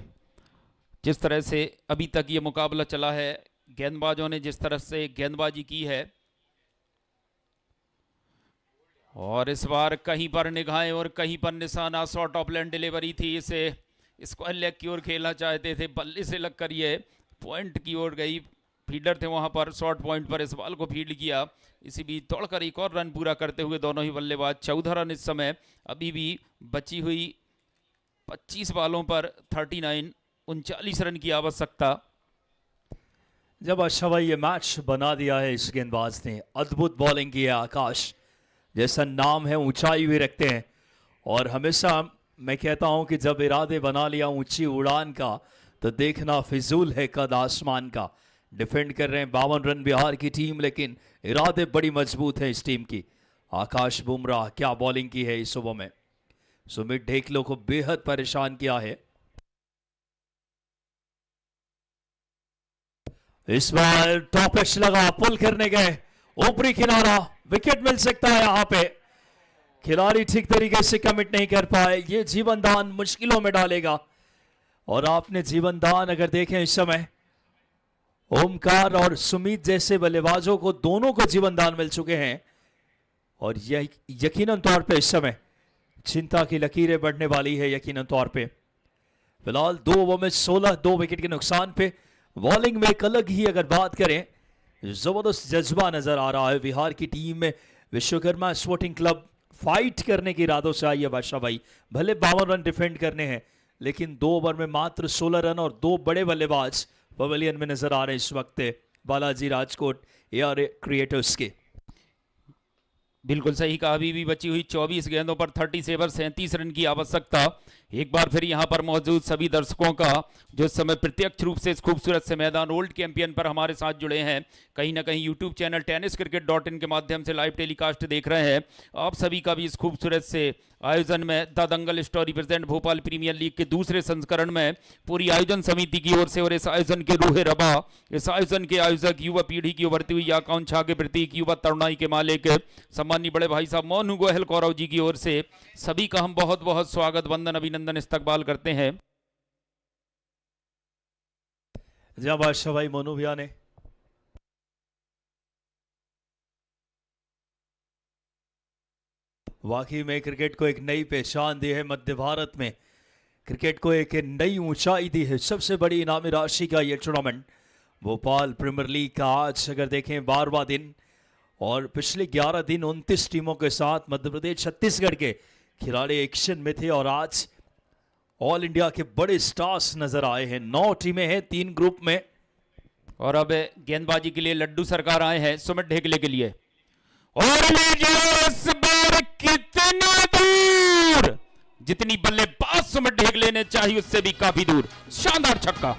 S4: जिस तरह से अभी तक ये मुकाबला चला है, गेंदबाजों ने जिस तरह से गेंदबाजी की है, और इस बार कहीं पर निगाहें और कहीं पर निशाना, शॉर्ट ऑफ लेन डिलीवरी थी, इसे स्क्वायर लेग की ओर खेलना चाहते थे, बल्ले से लगकर ये पॉइंट की ओर गई। फीडर थे वहां पर, शॉर्ट पॉइंट पर इस बॉल को फील्ड किया। इसी बीच दौड़कर एक और रन पूरा करते हुए दोनों ही बल्लेबाज 14 रन इस समय। अभी भी बची हुई 25 बॉलों पर 39 रन की आवश्यकता।
S3: जब अच्छा भाई ये मैच बना दिया है इस गेंदबाज ने, अद्भुत बॉलिंग की है। आकाश जैसा नाम है, ऊंचाई भी रखते हैं, और हमेशा मैं कहता हूं कि जब इरादे बना लिया ऊंची उड़ान का, तो देखना फिजूल है कद आसमान का। डिफेंड कर रहे हैं 52 रन बिहार की टीम, लेकिन इरादे बड़ी मजबूत हैं इस टीम की। आकाश बुमराह क्या बॉलिंग की है इस ओवर में, सुमित ढेकलो को बेहद परेशान किया है। इस बार टॉप एच लगा, पुल करने गए, ऊपरी किनारा, विकेट मिल सकता है यहां पे। खिलाड़ी ठीक तरीके से कमिट नहीं कर पाए, ये जीवन दान मुश्किलों में डालेगा। और आपने जीवन दान अगर देखें इस समय, ओमकार और सुमित जैसे बल्लेबाजों को, दोनों को जीवन दान मिल चुके हैं, और यह यकीनन तौर पे इस समय चिंता की लकीरें बढ़ने वाली है यकीनन तौर पे। फिलहाल 2 ओवर में 16, 2 विकेट के नुकसान पे। बॉलिंग में एक अलग ही अगर बात करें, जबरदस्त जज्बा नजर आ रहा है बिहार की टीम में। विश्वकर्मा स्पोर्टिंग क्लब फाइट करने के इरादों से आई है बादशाह भाई। भले 52 रन डिफेंड करने हैं, लेकिन 2 ओवर में मात्र 16 रन और 2 बड़े बल्लेबाज पवेलियन में नजर आ रहे हैं इस वक्त बालाजी राजकोट AR क्रिएटर्स के।
S4: बिल्कुल सही कहा, अभी भी बची हुई 24 गेंदों पर 30 ओवर 37 रन की आवश्यकता। एक बार फिर यहां पर मौजूद सभी दर्शकों का जो इस समय प्रत्यक्ष रूप से इस खूबसूरत से मैदान ओल्ड कैंपियन पर हमारे साथ जुड़े हैं, कहीं ना कहीं यूट्यूब चैनल tenniscricket.in के माध्यम से लाइव टेलीकास्ट देख रहे हैं, आप सभी का भी इस खूबसूरत से आयोजन में the Dangal story present Bhopal premier league के दूसरे संस्करण में पूरी आयोजन समिति की ओर से और इस आयोजन के रूहे रबा, इस आयोजन के आयोजक, युवा पीढ़ी की उभरती हुई आकांक्षा के प्रतीक, युवा तरुणाई के मालिक सम्मानीय बड़े भाई साहब मोनू गोयल कौरव जी की ओर से सभी का हम बहुत बहुत स्वागत, वंदन, अभिनंदन, इस्तकबाल करते हैं।
S3: जय बादशाह भाई मोनू भैया ने वाकई में क्रिकेट को एक नई पहचान दी है, मध्य भारत में क्रिकेट को एक नई ऊंचाई दी है। सबसे बड़ी इनामी राशि का ये टूर्नामेंट भोपाल प्रीमियर लीग का आज अगर देखें 12वां दिन, और पिछले 11 दिन 29 टीमों के साथ मध्य प्रदेश छत्तीसगढ़ के खिलाड़ी एक्शन में थे और आज ऑल इंडिया के बड़े स्टार्स नजर आए हैं। 9 टीमें हैं 3 ग्रुप में।
S4: और अब गेंदबाजी के लिए लड्डू सरकार आए हैं सुमित ढेकले के लिए, और लीजिए इस बार कितना दूर, जितनी बल्लेबाज सुमित ढेकले ने चाही उससे भी काफी दूर, शानदार छक्का।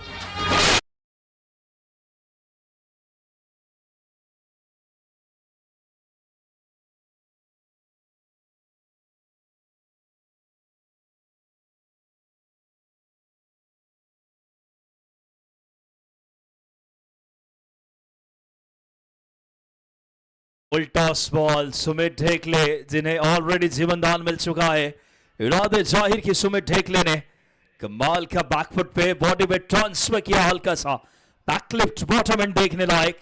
S3: उल्टास बॉल सुमित ढेकले, जिन्हें ऑलरेडी जीवनदान मिल चुका है। इरादे जाहिर की सुमित ढेकले ने कमाल का बैकफुट पे बॉडी पे ट्रांसफर किया, हल्का सा बैकलिफ्ट बॉटम एंड देखने लायक,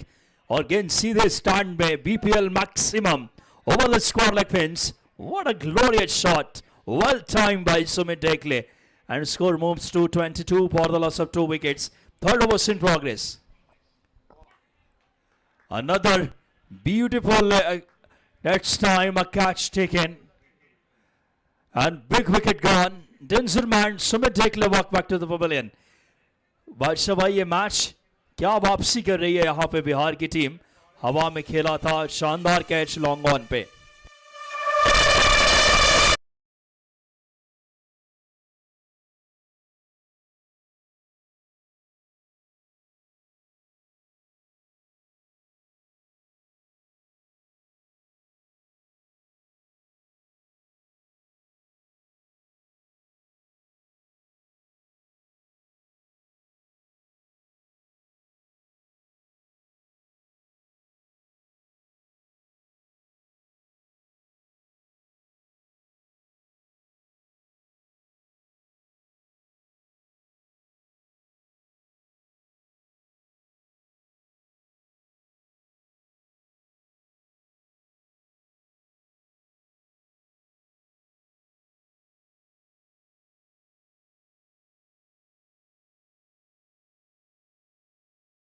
S3: और गेंद सीधे स्टैंड में BPL maximum over the square leg fence. What a glorious shot, well timed by Sumit Dhekle, and score moves to 22 for the loss of 2 wickets. Third over in progress. Another beautiful next time a catch taken and big wicket gone. Danger man Sumit Dhekle walk back to the pavilion. बादशाह भाई ये match क्या वापसी कर रही है यहाँ पे बिहार की टीम। हवा में खेला था, शानदार कैच लॉन्ग ऑन पे।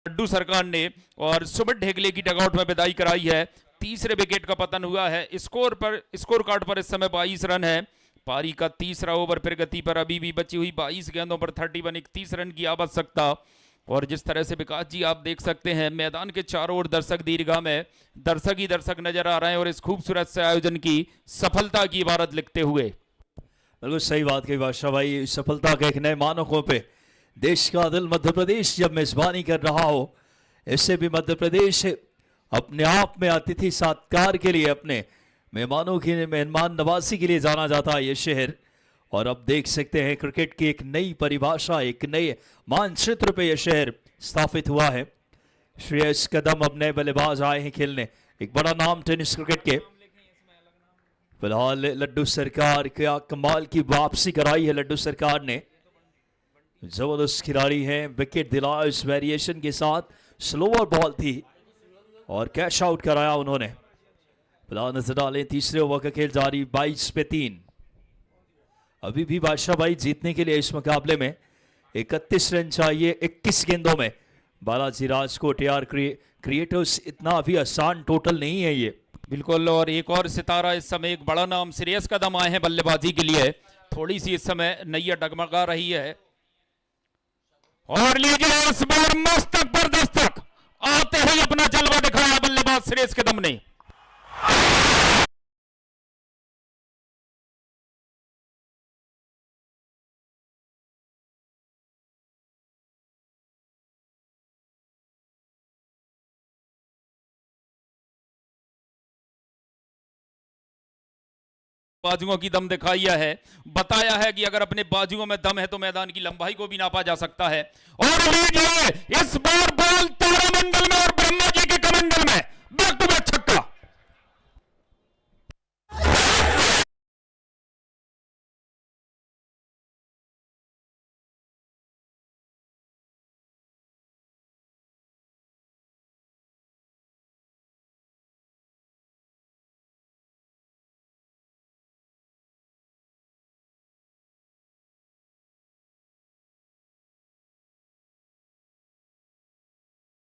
S4: लड्डू सरकार ने और सुमित ढेकले की डगआउट में विदाई कराई है। तीसरे विकेट का पतन हुआ है। स्कोर कार्ड पर इस समय 22 रन है। पारी का तीसरा ओवर फिर गति पर, अभी भी बची हुई 22 गेंदों पर 31 रन की आवश्यकता। और जिस तरह से विकास जी आप देख सकते हैं मैदान के चारों ओर दर्शक दीर्घा में दर्शक ही दर्शक नजर आ रहे हैं और इस खूबसूरत से आयोजन की सफलता की इबारत लिखते हुए।
S3: बिल्कुल सही बात कही बादशाह भाई। सफलता के एक नए मानकों पे देश का दिल मध्य प्रदेश जब मेजबानी कर रहा हो, इससे भी मध्य प्रदेश अपने आप में अतिथि सत्कार के लिए, अपने मेहमानों की मेहमान नवाजी के लिए जाना जाता है ये शहर। और अब देख सकते हैं क्रिकेट की एक नई परिभाषा, एक नए मानचित्र पे यह शहर स्थापित हुआ है। श्रेयस कदम अब नए बल्लेबाज आए हैं खेलने, एक बड़ा नाम टेनिस क्रिकेट के। फिलहाल लड्डू सरकार, क्या कमाल की वापसी कराई है लड्डू सरकार ने। जबरदस्त खिलाड़ी हैं, विकेट दिलाया इस वेरिएशन के साथ, स्लोअर बॉल थी और कैश आउट कराया उन्होंने। फिलहाल नजर डालें तीसरे ओवर का खेल जारी, 22 पे 3। अभी भी बादशाह भाई जीतने के लिए इस मुकाबले में 31 रन चाहिए 21 गेंदों में। बालाजी राजकोट AR क्रिएटर्स इतना अभी आसान टोटल नहीं है ये।
S4: बिल्कुल, और एक और सितारा इस समय, एक बड़ा नाम श्रेयस कदम आए हैं बल्लेबाजी के लिए। थोड़ी सी इस समय नैया डगमगा रही है। और लीजिए इस बार मस्तक पर दस्तक, आते ही अपना जलवा दिखाया बल्लेबाज श्रेयस कदम ने। बाजुओं की दम दिखाई है, बताया है कि अगर अपने बाजुओं में दम है तो मैदान की लंबाई को भी नापा जा सकता है। और लीजिए इस बार बॉल तारामंडल में और ब्रह्मा जी के कमंडल में बैक टू बैक छक्का।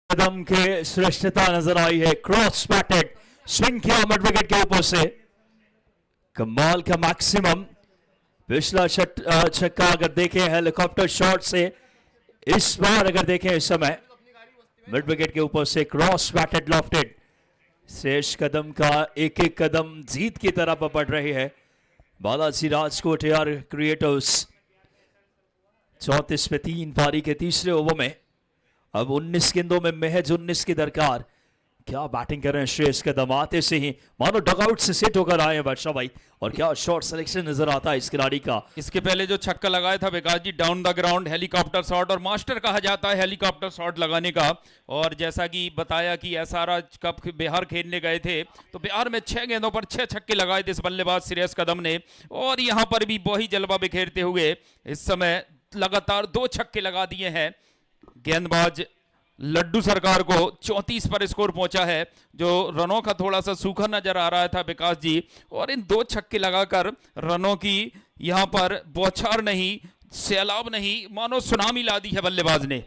S3: कदम के श्रेष्ठता नजर आई है, क्रॉस पैटेड स्विंग किया मिड विकेट के ऊपर से, कमाल का मैक्सिमम। पिछला छक्का अगर देखें हेलीकॉप्टर शॉट से, इस बार अगर देखें इस समय मिड विकेट के ऊपर से क्रॉस पैटेड लॉफ्टेड। श्रेष्ठ कदम का एक एक कदम जीत की तरफ बढ़ रही है बालाजी राजकोट यार क्रिएटर्स। 34 पे 3 पारी के तीसरे ओवर में अब 19 गेंदों में महज 19 की दरकार। क्या बैटिंग कर रहे हैं श्रेयस कदम, आते से ही मानो डगआउट से सेट होकर आए हैं वर्षा भाई, और क्या शॉट सिलेक्शन नजर आता है इस खिलाड़ी का।
S4: इसके पहले जो छक्का लगाया था Vikas ji, down the ground helicopter shot, और मास्टर कहा जाता है हेलीकॉप्टर शॉट लगाने का। और जैसा कि बताया कि एसआरएच कप बिहार खेलने गए थे तो बिहार में 6 गेंदों पर 6 छक्के लगाए थे इस बल्लेबाज श्रेयस कदम ने, और यहां पर भी वही जलवा बिखेरते हुए इस समय लगातार 2 छक्के लगा दिए हैं। गेंदबाज लड्डू सरकार को 34 पर स्कोर पहुंचा है, जो रनों का थोड़ा सा सूखा नजर आ रहा था विकास जी, और इन 2 छक्के लगाकर रनों की यहां पर बौछार नहीं, सैलाब नहीं, मानो सुनामी ला दी है बल्लेबाज ने।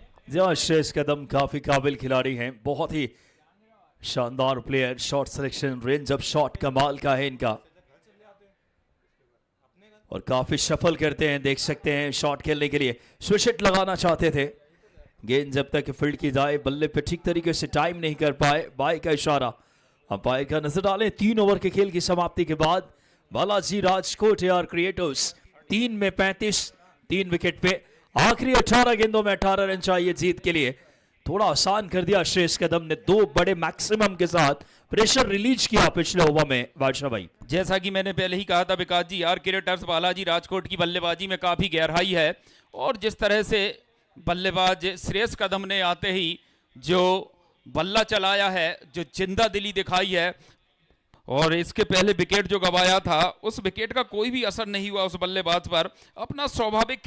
S3: श्रेयस कदम काफी काबिल खिलाड़ी हैं, बहुत ही शानदार player, shot selection, range of shot कमाल का है इनका, और काफी सफल करते हैं। देख सकते हैं शॉट खेलने के लिए स्विच हिट लगाना चाहते थे, गेंद जब तक फील्ड की जाए बल्ले पे ठीक तरीके से टाइम नहीं कर पाए। बाई का इशारा अंपायर का नजर डालें। 3 ओवर के खेल की समाप्ति के बाद बालाजी राजकोट यार क्रिएटर्स 3 में 35, 3 विकेट पे, आखिरी 18 गेंदों में 18 रन चाहिए जीत के लिए। थोड़ा आसान कर दिया श्रेयस कदम ने, 2 बड़े मैक्सिमम के साथ प्रेशर रिलीज किया पिछले ओवर में बादशाह भाई।
S4: जैसा कि मैंने पहले ही कहा था विकास जी, यार क्रिकेटर्स बालाजी राजकोट की बल्लेबाजी में काफी गहराई है, और जिस तरह से बल्लेबाज श्रेयस कदम ने आते ही जो बल्ला चलाया है, जो जिंदा दिली दिखाई है, और इसके पहले विकेट जो गवाया था उस विकेट का कोई भी असर नहीं हुआ उस बल्लेबाज पर। अपना स्वाभाविक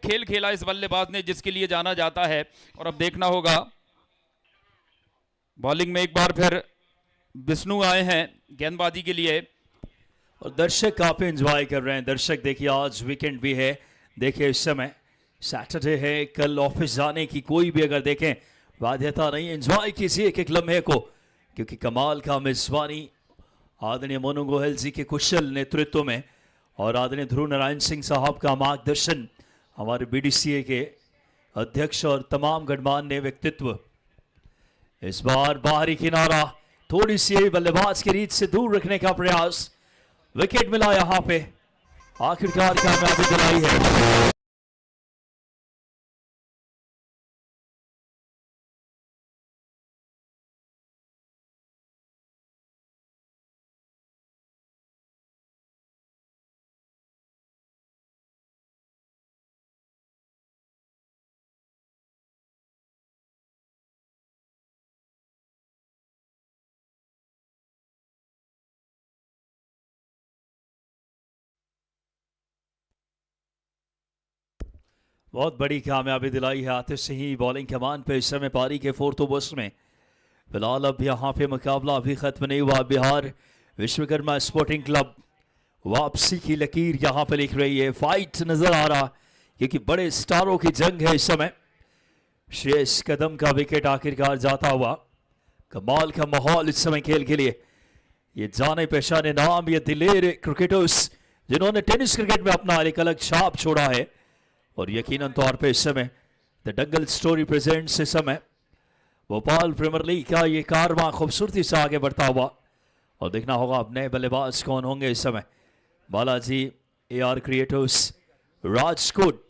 S4: खेल खेला इस बल्लेबाज ने, जिसके लिए जाना जाता है। और अब देखना होगा, बॉलिंग में एक बार फिर विष्णु आए हैं गेंदबाजी के लिए,
S3: और दर्शक काफी एंजॉय कर रहे हैं। दर्शक देखिए आज वीकेंड भी है, देखिए इस समय सैटरडे है, कल ऑफिस जाने की कोई भी अगर देखें बाध्यता नहीं, एंजॉय कीजिए एक एक लम्हे को, क्योंकि कमाल का मेजबानी आदरणीय मनु गोयल जी के कुशल नेतृत्व में और आदरणीय ध्रुव नारायण सिंह साहब का मार्गदर्शन, हमारे बीडीसीए के अध्यक्ष और तमाम गणमान्य व्यक्तित्व। इस बार बाहरी किनारा थोड़ी सी बल्लेबाज की रीत से दूर रखने का प्रयास, विकेट मिला यहां पे, आखिरकार कामयाबी दिलाई है। बहुत बड़ी कामयाबी दिलाई है आते से ही बॉलिंग कमान पे इस समय पारी के 4th ओवर्स में। फिलहाल अब यहाँ पे मुकाबला अभी खत्म नहीं हुआ। बिहार विश्वकर्मा स्पोर्टिंग क्लब वापसी की लकीर यहाँ पे लिख रही है, फाइट नजर आ रहा, क्योंकि बड़े स्टारों की जंग है इस समय। श्रेयस कदम का विकेट आखिरकार जाता हुआ, कमाल का माहौल इस समय खेल के लिए। ये जाने पहचाने नाम, ये दिलेर क्रिकेटर्स जिन्होंने टेनिस क्रिकेट में अपना एक अलग छाप छोड़ा है, और यकीनन तौर पे इस समय द डंगल स्टोरी प्रेजेंट्स इस समय भोपाल प्रीमियर लीग का ये कारवां खूबसूरती से आगे बढ़ता हुआ, और देखना होगा अब नए बल्लेबाज कौन होंगे इस समय। Balaji AR creatives Rajkot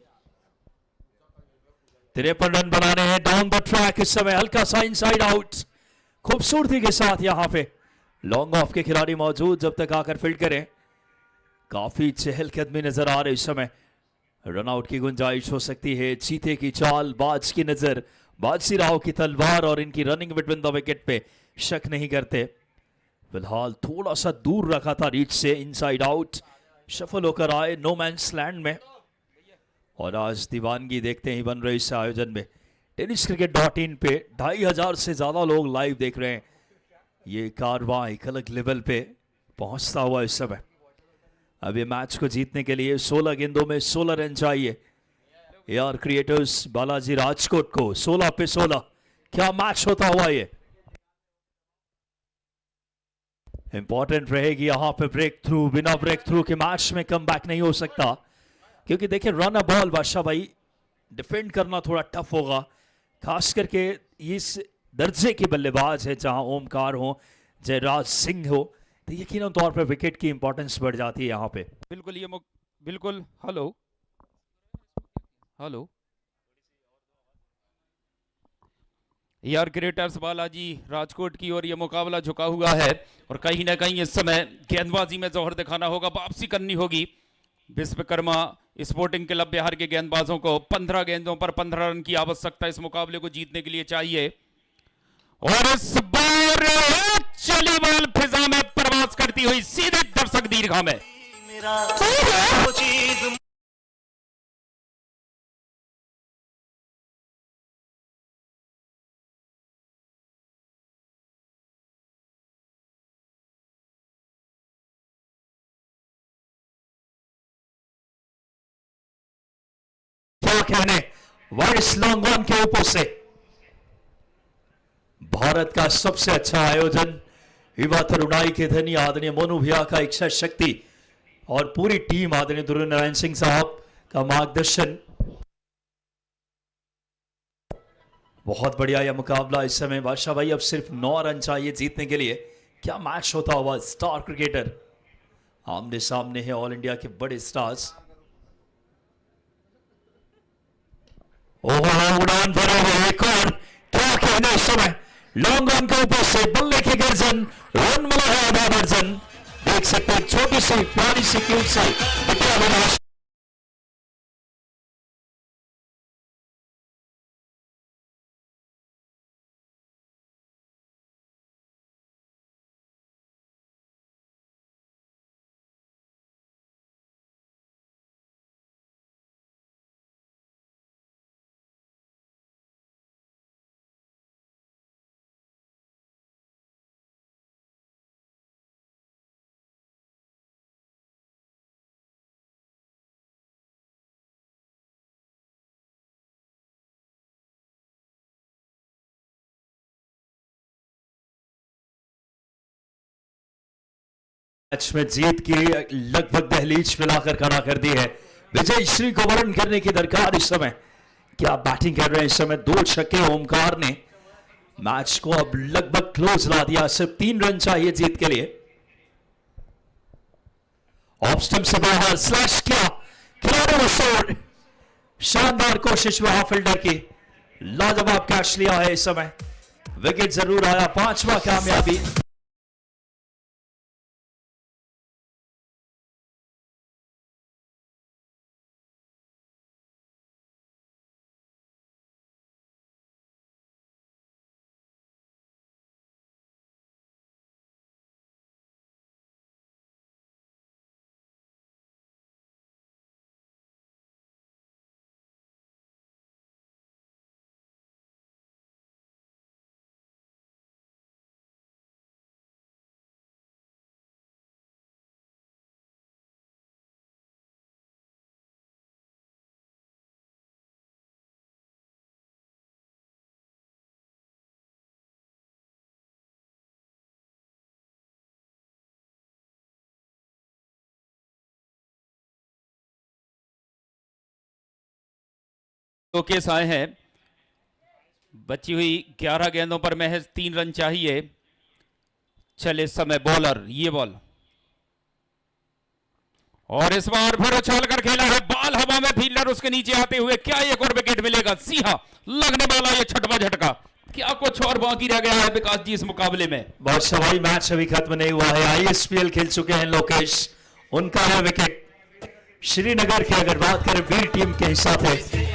S3: 53 run बनाने हैं डाउन द ट्रैक इस समय, हल्का सा इनसाइड आउट खूबसूरती के साथ यहां पे लॉन्ग ऑफ के खिलाड़ी मौजूद, जब तक आकर फील्ड करें। काफी चहलकदमी नजर आ रही इस समय, रनआउट की गुंजाइश हो सकती है। चीते की चाल, बाज की नजर, बाजीराव की तलवार और इनकी रनिंग बिटवीन द विकेट पे शक नहीं करते। फिलहाल थोड़ा सा दूर रखा था रीच से, इनसाइड आउट सफल होकर आए नो मैंस लैंड में। और आज दीवानगी देखते ही बन रही इस आयोजन में। tenniscricket.in पे 2500 से ज्यादा लोग लाइव देख रहे हैं। ये कारवां एक अलग लेवल पे पहुंचता हुआ इस समय। अब ये मैच को जीतने के लिए 16 गेंदों में 16 रन चाहिए। AR क्रिएटर्स बालाजी राजकोट को 16 पे 16, क्या मैच होता हुआ ये। इंपॉर्टेंट रहेगी यहां पे ब्रेक थ्रू, बिना ब्रेक थ्रू के मैच में कम बैक नहीं हो सकता, क्योंकि देखिए रन अ बॉल बादशाह भाई डिफेंड करना थोड़ा टफ होगा, खास करके इस दर्जे के बल्लेबाज है जहां ओमकार हो, जयराज सिंह हो, तो यकीनन तौर पर विकेट की इंपॉर्टेंस बढ़ जाती है यहां पे।
S4: बिल्कुल बिल्कुल। Hello hello. AR creators Balaji Rajkot की ओर ये मुकाबला झुका हुआ है, और कहीं ना कहीं इस समय गेंदबाजी में जोहर दिखाना होगा, वापसी करनी होगी। विश्वकर्मा स्पोर्टिंग क्लब बिहार के गेंदबाजों को 15 गेंदों पर 15 रन की आवश्यकता इस मुकाबले को जीतने के लिए चाहिए। और इस बार चली बॉल फिजा में प्रवास करती हुई सीधे दर्शक दीर्घा में।
S3: क्या कहने वाइस लॉन्ग ऑन के ऊपर से भारत का सबसे अच्छा आयोजन, युवा तरुणाई के धनी आदरणीय मोनू भैया का इच्छा शक्ति और पूरी टीम आदरणीय ध्रुव नारायण सिंह साहब का मार्गदर्शन। बहुत बढ़िया यह मुकाबला इस समय। बादशाह भाई अब सिर्फ 9 रन चाहिए जीतने के लिए। क्या मैच होता हुआ, स्टार क्रिकेटर आमने सामने है, ऑल इंडिया के बड़े स्टार्स। ओह उड़ान भरे हुए एक और, क्या कहना इस समय लॉन्ग ऑन के ऊपर से बल्ले की गर्जन, रन मिला है आधा दर्जन। देख सकते हैं छोटी सी प्यारी सी क्यूट सी बिटिया मैच में जीत की लगभग दहलीज पे लाकर खड़ा कर दी है। विजय श्री को वर्ण करने की दरकार इस समय। क्या बैटिंग कर रहे हैं इस समय, 2 छक्के ओमकार ने मैच को अब लगभग क्लोज ला दिया। सिर्फ 3 रन चाहिए जीत के लिए। ऑफ स्टंप से बाहर स्लैश किया, खिलाड़ी ने शॉट, शानदार कोशिश वहां फील्डर की, लाजवाब कैच लिया है इस समय। विकेट जरूर आया, 5वां कामयाबी।
S4: लोकेश आए हैं। बची हुई 11 गेंदों पर महज 3 रन चाहिए। चल इस समय बॉलर, ये बॉल, और इस बार फिर उछाल कर खेला है, बॉल हवा में, फील्डर उसके नीचे आते हुए, क्या एक और विकेट मिलेगा? सीहा लगने वाला ये छठवां झटका, क्या कुछ और बाकी रह गया है विकास जी इस मुकाबले में?
S3: बादशाह भाई मैच अभी खत्म नहीं हुआ है। आईएसपीएल खेल चुके हैं लोकेश, उनका है विकेट। श्रीनगर की अगर बात करें वीर टीम के हिसाब से,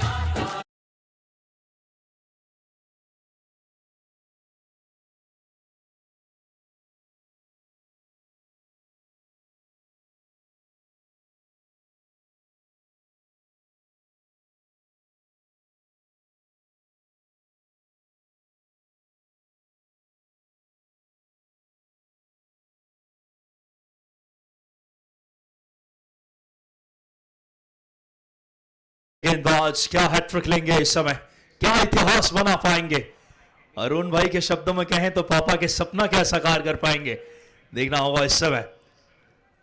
S3: गेंदबाज क्या हैट्रिक लेंगे इस समय, क्या इतिहास बना पाएंगे? अरुण भाई के शब्दों में कहें तो पापा के सपना क्या साकार कर पाएंगे, देखना होगा इस समय।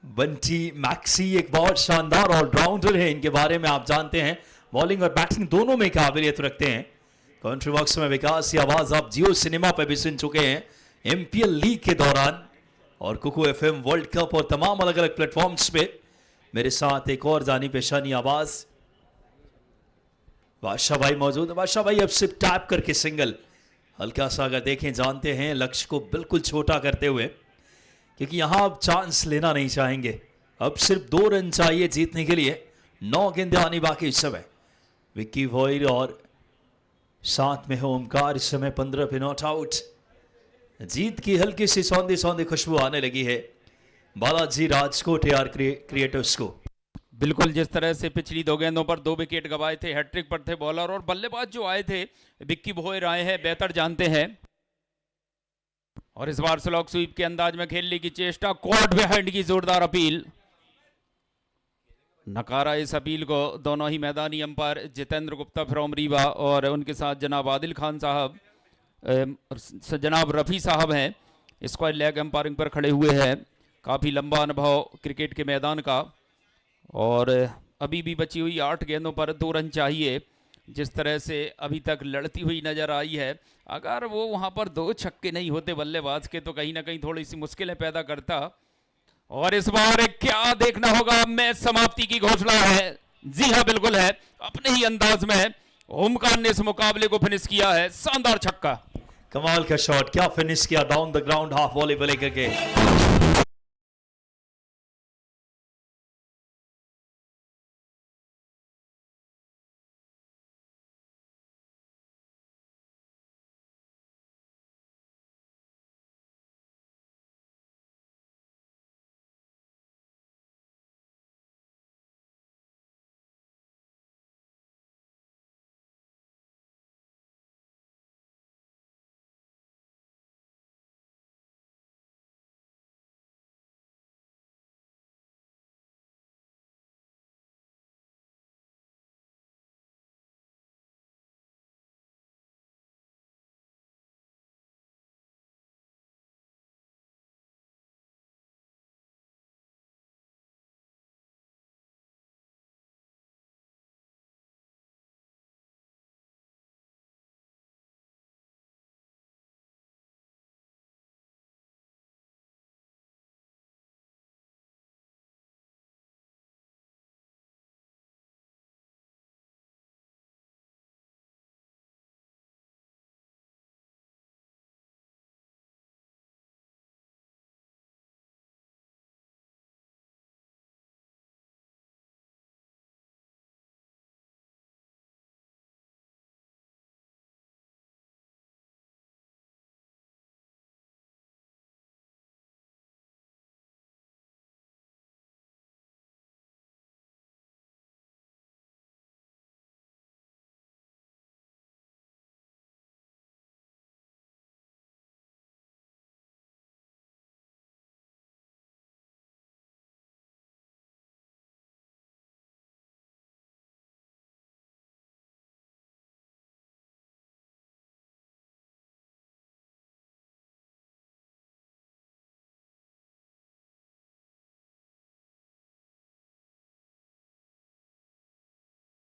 S3: बंटी मैक्सी एक बहुत शानदार ऑलराउंडर है, इनके बारे में आप जानते हैं, बॉलिंग और बैटिंग दोनों में काबिलियत रखते हैं। कमेंट्री बॉक्स में विकास की आवाज आप जियो सिनेमा पर भी सुन चुके हैं, एमपीएल लीग के दौरान, और कुकू एफएम वर्ल्ड कप और तमाम अलग अलग प्लेटफॉर्म्स पे मेरे साथ एक और जानी पेशानी आवाज बादशाह भाई मौजूद है। बादशाह भाई अब सिर्फ टैप करके सिंगल, हल्का सा अगर देखें, जानते हैं लक्ष्य को बिल्कुल छोटा करते हुए, क्योंकि यहां अब चांस लेना नहीं चाहेंगे। अब सिर्फ 2 रन चाहिए जीतने के लिए, 9 गेंदें आनी बाकी इस समय। विक्की वॉयर और साथ में ओमकार इस समय 15 पे नॉट आउट। जीत की हल्की सी सौंधी सौंधी खुशबू आने लगी है बालाजी राजकोट एआर क्रिएटिव्स को।
S4: बिल्कुल, जिस तरह से पिछली 2 गेंदों पर 2 विकेट गंवाए थे, हैट्रिक पर थे बॉलर, और बल्लेबाज जो आए थे विक्की वॉयर आए हैं, बेहतर जानते हैं। और इस बार स्लॉग स्वीप के अंदाज में खेलने की चेष्टा, कॉट बिहाइंड की जोरदार अपील, नकारा इस अपील को दोनों ही मैदानी अंपायर जितेंद्र गुप्ता फ्रॉम रीवा और उनके साथ जनाब आदिल खान साहब, जनाब रफ़ी साहब हैं, स्क्वायर लेग अंपायरिंग पर खड़े हुए हैं। काफ़ी लंबा अनुभव क्रिकेट के मैदान का, और अभी भी बची हुई 8 गेंदों पर 2 रन चाहिए। जिस तरह से अभी तक लड़ती हुई नजर आई है, अगर वो वहां पर 2 छक्के नहीं होते बल्लेबाज के तो कहीं ना कहीं थोड़ी सी मुश्किलें पैदा करता। और इस बार क्या देखना होगा, मैच समाप्ति की घोषणा है। जी हाँ, बिल्कुल है, अपने ही अंदाज में ओमकार ने इस मुकाबले को फिनिश किया है, शानदार छक्का,
S3: कमाल का शॉट, क्या फिनिश किया down the ground half volley पे लेकर के।